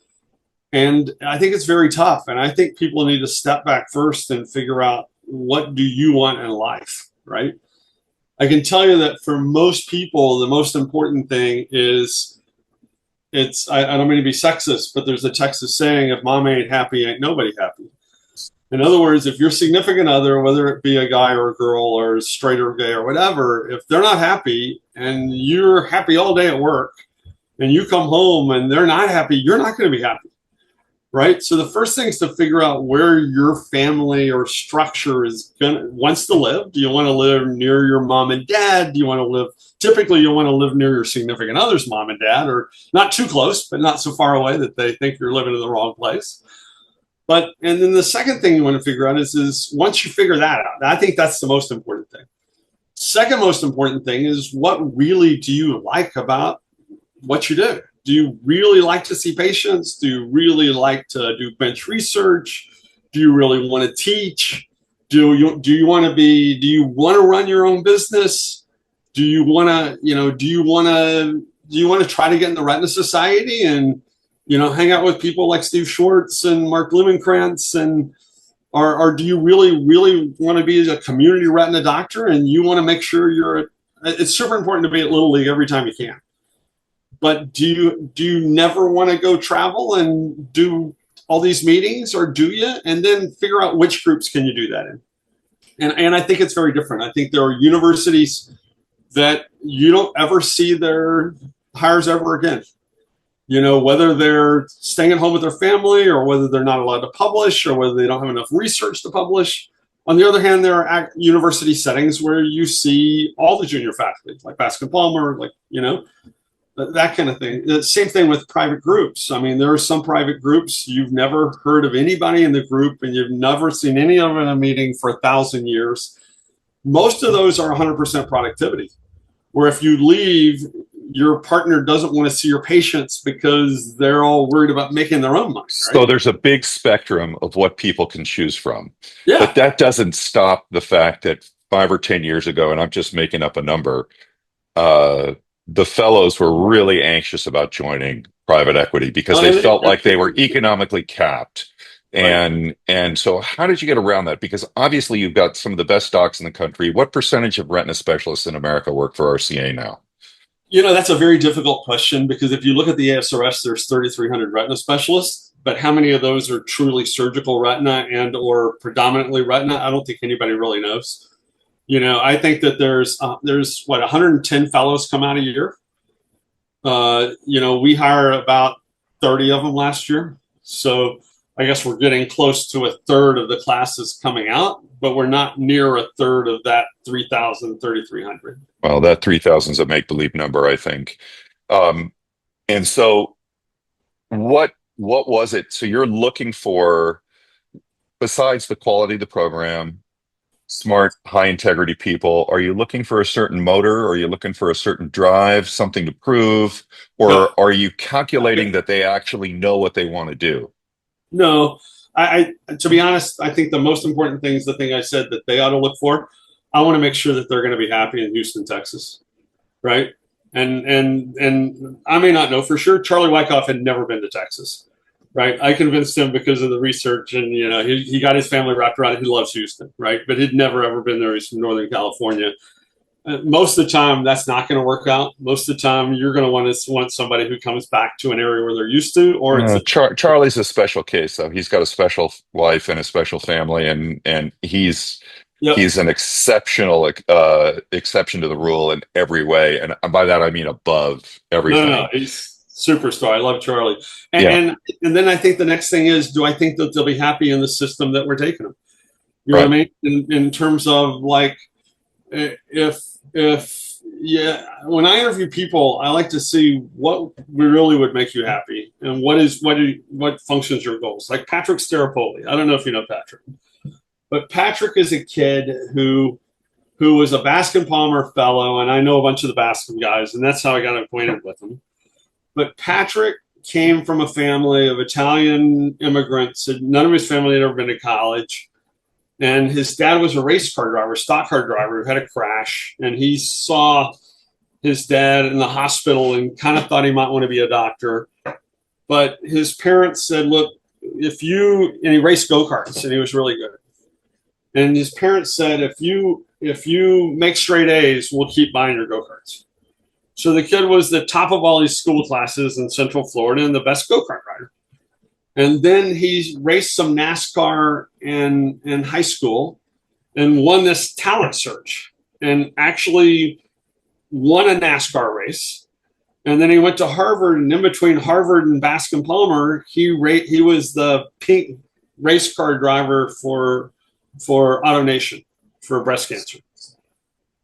And I think it's very tough. And I think people need to step back first and figure out, what do you want in life, right? I can tell you that for most people, the most important thing is, I don't mean to be sexist, but there's a Texas saying, if mom ain't happy, ain't nobody happy. In other words, if your significant other, whether it be a guy or a girl or straight or gay or whatever, if they're not happy and you're happy all day at work and you come home and they're not happy, you're not going to be happy, right? So the first thing is to figure out where your family or structure wants to live. Do you want to live near your mom and dad? Do you want to live, typically you want to live near your significant other's mom and dad, or not too close, but not so far away that they think you're living in the wrong place. And then the second thing you want to figure out is once you figure that out, I think that's the most important thing. Second most important thing is, what really do you like about what you do? Do you really like to see patients? Do you really like to do bench research? Do you really want to teach? Do you want to run your own business? Do you want to try to get in the Retina Society and hang out with people like Steve Schwartz and Mark Blumenkrantz, or do you really, really want to be a community retina doctor and you want to make sure it's super important to be at Little League every time you can. But do you never want to go travel and do all these meetings, or do you? And then figure out which groups can you do that in. And I think it's very different. I think there are universities that you don't ever see their hires ever again. Whether they're staying at home with their family, or whether they're not allowed to publish, or whether they don't have enough research to publish. On the other hand, there are university settings where you see all the junior faculty, like Baskin Palmer, that kind of thing. The same thing with private groups. I mean, there are some private groups you've never heard of anybody in the group, and you've never seen any of them in a meeting for 1,000 years. Most of those are 100% productivity, where if you leave, your partner doesn't want to see your patients because they're all worried about making their own money. Right? So there's a big spectrum of what people can choose from. Yeah. But that doesn't stop the fact that 5 or 10 years ago, and I'm just making up a number, the fellows were really anxious about joining private equity because they felt like they were economically capped. And so how did you get around that? Because obviously you've got some of the best docs in the country. What percentage of retina specialists in America work for RCA now? That's a very difficult question, because if you look at the ASRS, there's 3,300 retina specialists, but how many of those are truly surgical retina and or predominantly retina? I don't think anybody really knows. I think that there's 110 fellows come out a year. We hire about 30 of them last year. So I guess we're getting close to a third of the classes coming out, but we're not near a third of that 3,000, 3,300. Well, that 3,000 is a make-believe number, I think. And so what was it? So you're looking for, besides the quality of the program, smart, high-integrity people, are you looking for a certain motor? Are you looking for a certain drive, something to prove? Or No. Are you calculating that they actually know what they want to do? No. To be honest, I think the most important thing is the thing I said that they ought to look for. I want to make sure that they're going to be happy in Houston, Texas, right? And I may not know for sure. Charlie Wyckoff had never been to Texas, right? I convinced him because of the research, and he got his family wrapped around it. He loves Houston, right? But he'd never ever been there. He's from Northern California. Most of the time, that's not going to work out. Most of the time, you're going to want somebody who comes back to an area where they're used to, or Charlie's a special case, though. He's got a special wife and a special family, and he's an exceptional exception to the rule in every way, and by that I mean above everything. No, he's superstar. I love Charlie, and then I think the next thing is, do I think that they'll be happy in the system that we're taking them? You know what I mean? In terms of like, when I interview people, I like to see what really would make you happy, and what functions your goals. Like Patrick Staropoli. I don't know if you know Patrick. But Patrick is a kid who was a Baskin Palmer fellow, and I know a bunch of the Baskin guys, and that's how I got acquainted with him. But Patrick came from a family of Italian immigrants. None of his family had ever been to college. And his dad was a race car driver, stock car driver, who had a crash. And he saw his dad in the hospital and kind of thought he might want to be a doctor. But his parents said, look, and he raced go-karts and he was really good. And his parents said, if you make straight A's, we'll keep buying your go-karts. So the kid was the top of all his school classes in Central Florida and the best go-kart rider. And then he raced some NASCAR in high school and won this talent search and actually won a NASCAR race. And then he went to Harvard, and in between Harvard and Bascom Palmer, he was the pink race car driver for AutoNation for breast cancer.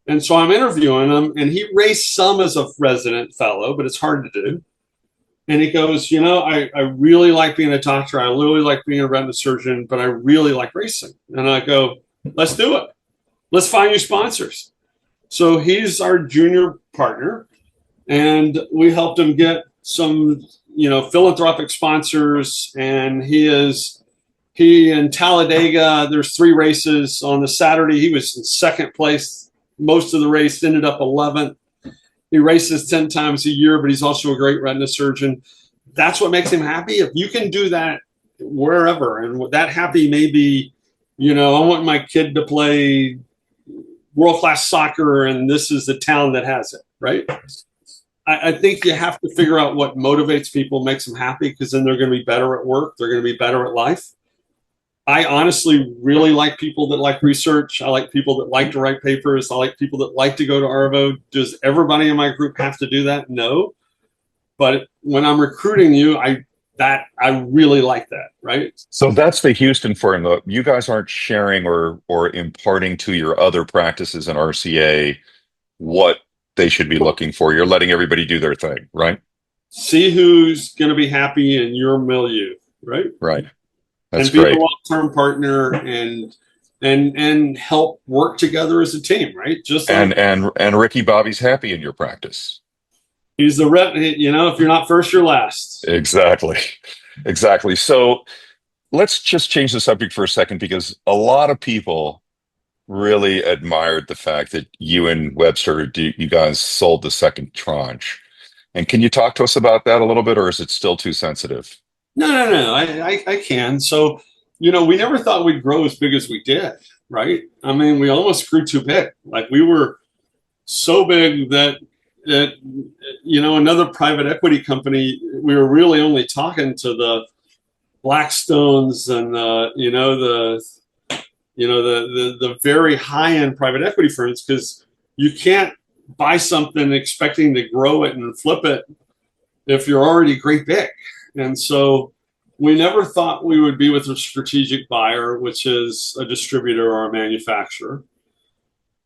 And so I'm interviewing him, and he raced some as a resident fellow, but it's hard to do. And he goes, I really like being a doctor. I really like being a retina surgeon, but I really like racing. And I go, let's do it. Let's find you sponsors. So he's our junior partner, and we helped him get some, philanthropic sponsors. And he in Talladega, there's 3 races. On the Saturday, he was in second place. Most of the race ended up 11th. He races 10 times a year, but he's also a great retina surgeon. That's what makes him happy. If you can do that wherever, and that happy may be, I want my kid to play world-class soccer, and this is the town that has it, right? I think you have to figure out what motivates people, makes them happy, because then they're going to be better at work. They're going to be better at life. I honestly really like people that like research. I like people that like to write papers. I like people that like to go to Arvo. Does everybody in my group have to do that? No. But when I'm recruiting you, I really like that, right? So that's the Houston formula. You guys aren't sharing or imparting to your other practices in RCA what they should be looking for. You're letting everybody do their thing, right? See who's going to be happy in your milieu, right? Right. That's and be great. a long-term partner and help work together as a team, right? Just like, and Ricky Bobby's happy in your practice. He's the rep. If you're not first, you're last. Exactly. So let's just change the subject for a second, because a lot of people really admired the fact that you and Webster, you guys sold the second tranche. And can you talk to us about that a little bit, or is it still too sensitive? No. I can. So, we never thought we'd grow as big as we did, right? I mean, we almost grew too big. Like, we were so big that another private equity company, we were really only talking to the Blackstones and the very high-end private equity firms, because you can't buy something expecting to grow it and flip it if you're already great big. And so we never thought we would be with a strategic buyer, which is a distributor or a manufacturer.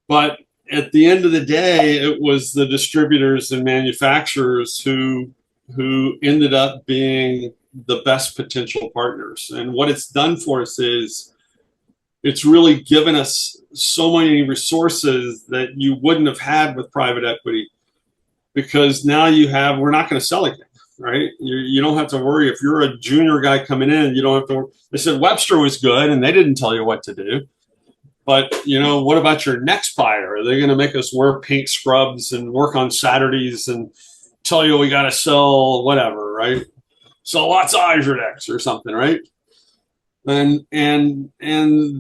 But at the end of the day, it was the distributors and manufacturers who ended up being the best potential partners. And what it's done for us is it's really given us so many resources that you wouldn't have had with private equity, because now we're not going to sell again. Right? You don't have to worry. If you're a junior guy coming in, you don't have to. They said Webster was good and they didn't tell you what to do. But, what about your next buyer? Are they going to make us wear pink scrubs and work on Saturdays and tell you we got to sell whatever, right? Sell lots of Isodex or something, right? And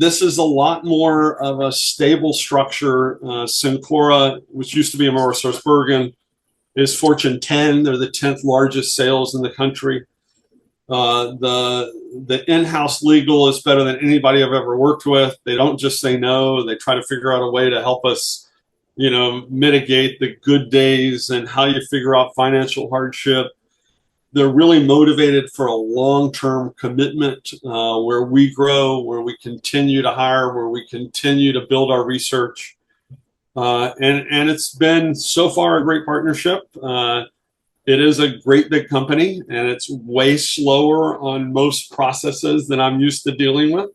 this is a lot more of a stable structure. Cencora, which used to be AmerisourceBergen, is Fortune 10. They're the 10th largest sales in the country. The in-house legal is better than anybody I've ever worked with. They don't just say no. They try to figure out a way to help us, mitigate the good days and how you figure out financial hardship. They're really motivated for a long-term commitment where we grow, where we continue to hire, where we continue to build our research. And it's been so far a great partnership. It is a great big company, and it's way slower on most processes than I'm used to dealing with.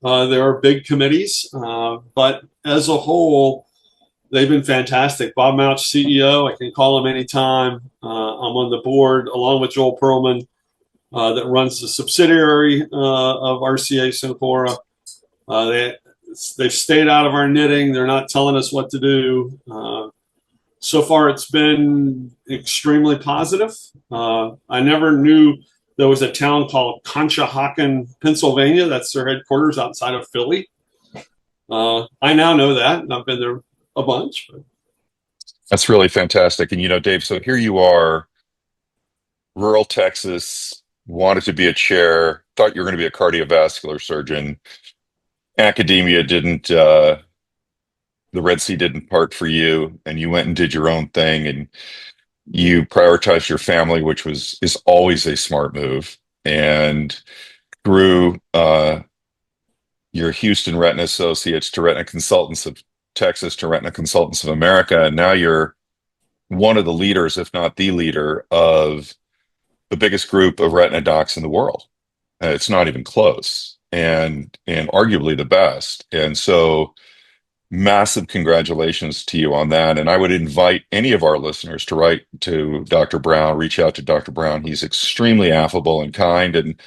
There are big committees, but as a whole, they've been fantastic. Bob Mouch, CEO, I can call him anytime. I'm on the board along with Joel Perlman that runs the subsidiary of RCA Cencora. They've stayed out of our knitting. They're not telling us what to do. So far, it's been extremely positive. I never knew there was a town called Conshohocken, Pennsylvania. That's their headquarters outside of Philly. I now know that, and I've been there a bunch. That's really fantastic. And Dave, so here you are, rural Texas, wanted to be a chair, thought you were going to be a cardiovascular surgeon. Academia didn't, the Red Sea didn't part for you, and you went and did your own thing, and you prioritized your family, which is always a smart move, and grew your Houston Retina Associates to Retina Consultants of Texas to Retina Consultants of America, and now you're one of the leaders, if not the leader, of the biggest group of retina docs in the world. It's not even close, and arguably the best. And so, massive congratulations to you on that. And I would invite any of our listeners to write to Dr. Brown, reach out to Dr. Brown. He's extremely affable and kind, and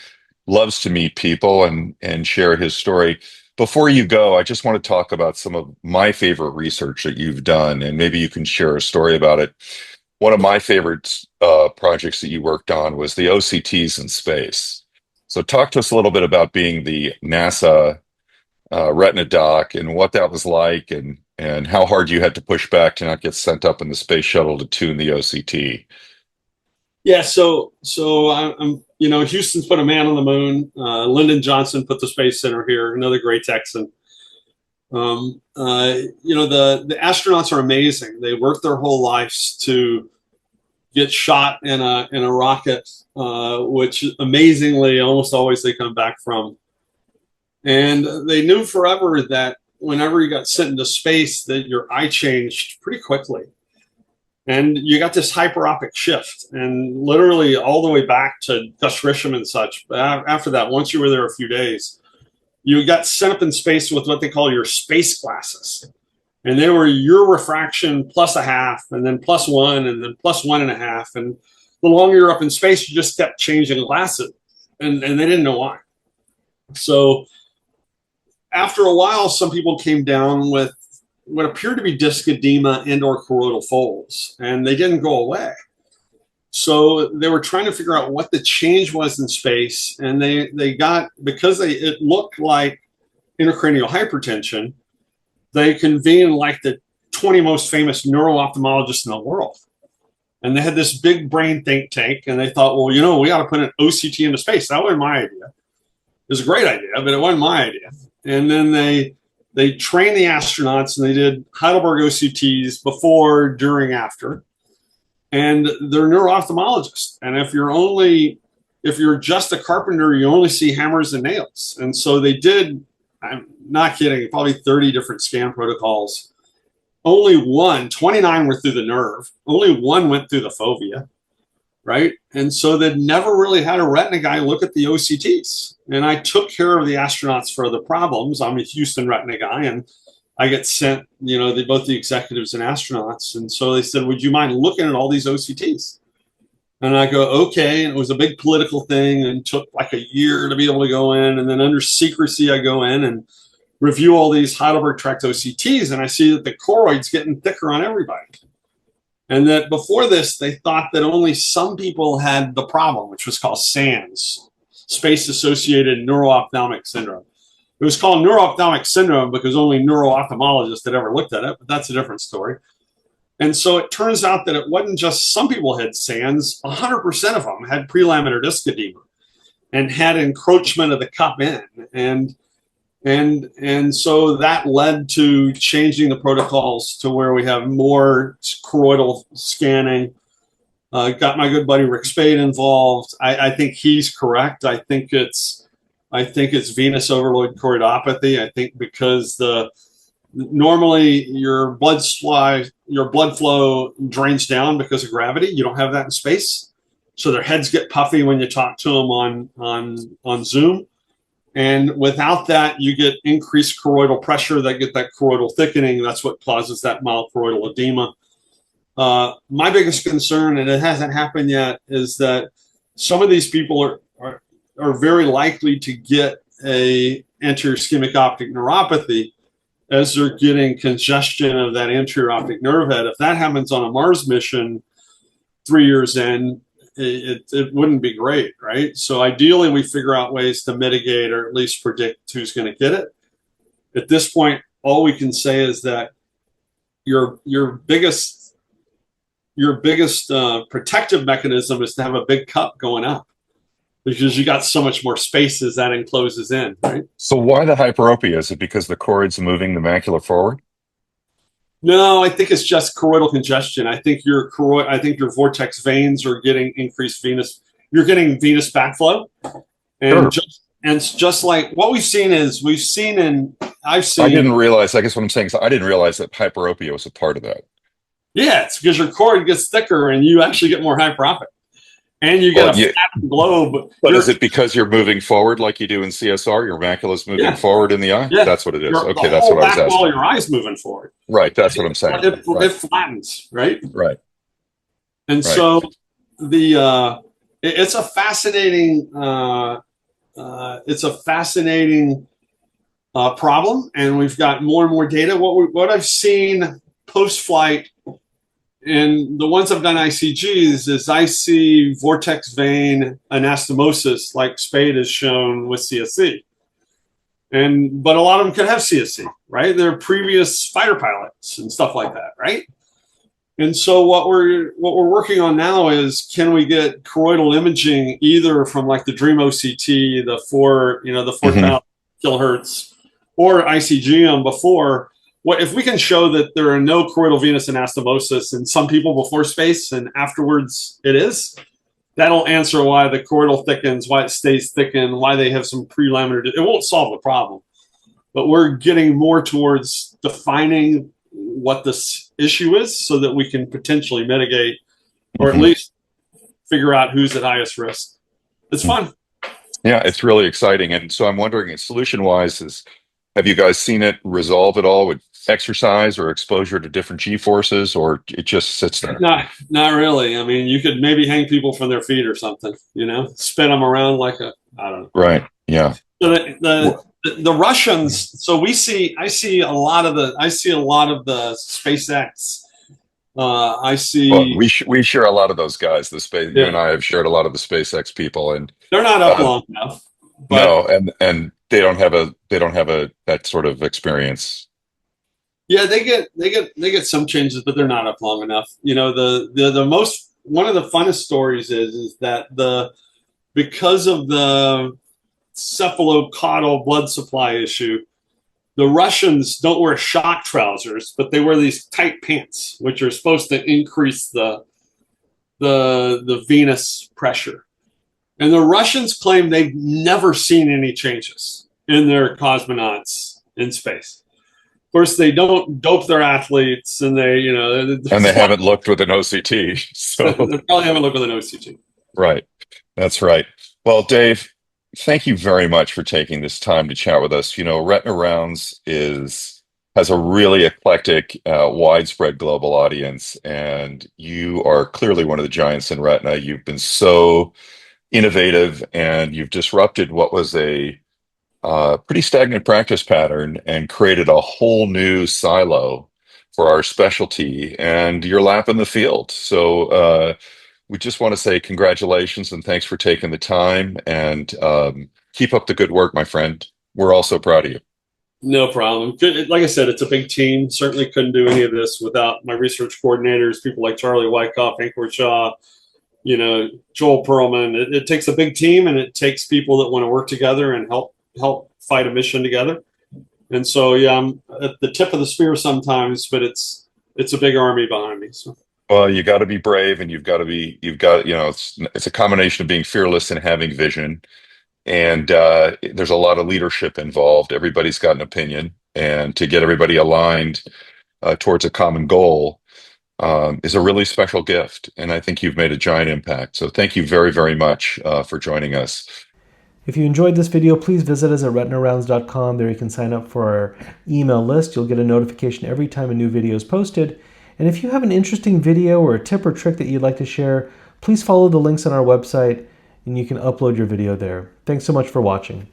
loves to meet people and share his story. Before you go, I just want to talk about some of my favorite research that you've done, and maybe you can share a story about it. One of my favorite projects that you worked on was the OCTs in space. So talk to us a little bit about being the NASA retina doc and what that was like, and how hard you had to push back to not get sent up in the space shuttle to tune the OCT. Yeah, so I'm Houston's put a man on the moon. Lyndon Johnson put the Space Center here, another great Texan. The astronauts are amazing. They work their whole lives to get shot in a rocket, which amazingly almost always they come back from. And they knew forever that whenever you got sent into space, that your eye changed pretty quickly. And you got this hyperopic shift, and literally all the way back to Gus Grisham and such. After that, once you were there a few days, you got sent up in space with what they call your space glasses. And they were your refraction plus a half, and then plus one, and then plus 1.5. And the longer you're up in space, you just kept changing glasses. And they didn't know why. So after a while, some people came down with what appeared to be disc edema and or choroidal folds, and they didn't go away. So they were trying to figure out what the change was in space, and they got, because it looked like intracranial hypertension, they convened like the 20 most famous neuro-ophthalmologists in the world. And they had this big brain think tank, and they thought, well, we ought to put an OCT into space. That wasn't my idea. It was a great idea, but it wasn't my idea. And then they trained the astronauts, and they did Heidelberg OCTs before, during, after. And they're neuro-ophthalmologists. And if you're just a carpenter, you only see hammers and nails. And so they did, I'm not kidding, probably 30 different scan protocols. Only 29 were through the nerve. Only one went through the fovea, right? And so they'd never really had a retina guy look at the OCTs. And I took care of the astronauts for the problems. I'm a Houston retina guy, and I get sent, both the executives and astronauts. And so they said, would you mind looking at all these OCTs? And I go, okay. And it was a big political thing, and took like a year to be able to go in. And then under secrecy, I go in and review all these Heidelberg tract OCTs. And I see that the choroid's getting thicker on everybody. And that before this, they thought that only some people had the problem, which was called SANS, space-associated neuro-ophthalmic syndrome. It was called neuro-ophthalmic syndrome because only neuro-ophthalmologists had ever looked at it, but that's a different story. And so it turns out that it wasn't just some people had SANS, 100% of them had prelaminar disc edema and had encroachment of the cup in. And so that led to changing the protocols to where we have more choroidal scanning. Got my good buddy Rick Spade involved. I think he's correct. I think it's venous overload choroidopathy. I think because normally your blood flow drains down because of gravity. You don't have that in space, so their heads get puffy when you talk to them on Zoom. And without that, you get increased choroidal pressure that get that choroidal thickening. That's what causes that mild choroidal edema. My biggest concern, and it hasn't happened yet, is that some of these people are very likely to get a anterior ischemic optic neuropathy, as they're getting congestion of that anterior optic nerve head. If that happens on a Mars mission 3 years in, it wouldn't be great, right? So ideally, we figure out ways to mitigate or at least predict who's going to get it. At this point, all we can say is that your biggest protective mechanism is to have a big cup going up, because you got so much more space as that encloses in, right? So why the hyperopia? Is it because the choroid's moving the macula forward? No, I think it's just choroidal congestion. I think your vortex veins are getting increased venous. You're getting venous backflow, and Sure. just like what we've seen. I didn't realize. I guess what I'm saying is I didn't realize that hyperopia was a part of that. Yeah, it's because your cord gets thicker and you actually get more hyperopic, and you get a flat globe. But is it because you're moving forward like you do in CSR? Your macula's moving forward in the eye? Yeah. That's what it is. Okay, the that's whole what I was back asking. wall of your eye's moving forward. Right, that's what I'm saying. It flattens, right? Right. And so it's a fascinating problem, and we've got more and more data. What I've seen post-flight, and the ones I've done ICGs, is I see vortex vein anastomosis like Spade has shown with CSC. But a lot of them could have CSC, right? They're previous fighter pilots and stuff like that, right? And so what we're working on now is, can we get choroidal imaging either from like the DREAM OCT, the 4,000 kilohertz, or ICGM before. What if we can show that there are no choroidal venous anastomosis in some people before space and afterwards it is? That'll answer why the choroidal thickens, why it stays thickened, why they have some prelaminar. It won't solve the problem, but we're getting more towards defining what this issue is so that we can potentially mitigate or at least figure out who's at highest risk. It's fun. Yeah, it's really exciting. And so I'm wondering, solution-wise, have you guys seen it resolve at all with exercise or exposure to different G-forces, or it just sits there? Not really. I mean, you could maybe hang people from their feet or something, spin them around like I don't know. Right. Yeah. So the Russians. So I see a lot of the SpaceX. We share a lot of those guys. You and I have shared a lot of the SpaceX people, and they're not up long enough. No, and they don't have that sort of experience. Yeah, they get some changes, but they're not up long enough. One of the funnest stories is that because of the cephalocaudal blood supply issue, the Russians don't wear shock trousers, but they wear these tight pants, which are supposed to increase the venous pressure. And the Russians claim they've never seen any changes in their cosmonauts in space. Of course, they don't dope their athletes, and they haven't looked with an OCT. So they probably haven't looked with an OCT. Right. That's right. Well, Dave, thank you very much for taking this time to chat with us. Retina Rounds has a really eclectic, widespread global audience, and you are clearly one of the giants in retina. You've been so innovative, and you've disrupted what was a pretty stagnant practice pattern and created a whole new silo for our specialty, and you're lapping the field. So we just want to say congratulations and thanks for taking the time, and keep up the good work, my friend. We're all so proud of you. No problem. Like I said, it's a big team. Certainly couldn't do any of this without my research coordinators, people like Charlie Wyckoff, Ankur Shah, Joel Perlman. It takes a big team, and it takes people that want to work together and help fight a mission together. And so, I'm at the tip of the spear sometimes, but it's a big army behind me. So. Well, you got to be brave, and it's a combination of being fearless and having vision. And there's a lot of leadership involved. Everybody's got an opinion, and to get everybody aligned towards a common goal is a really special gift. And I think you've made a giant impact. So thank you very, very much for joining us. If you enjoyed this video, please visit us at RetinaRounds.com. There you can sign up for our email list. You'll get a notification every time a new video is posted. And if you have an interesting video or a tip or trick that you'd like to share, please follow the links on our website and you can upload your video there. Thanks so much for watching.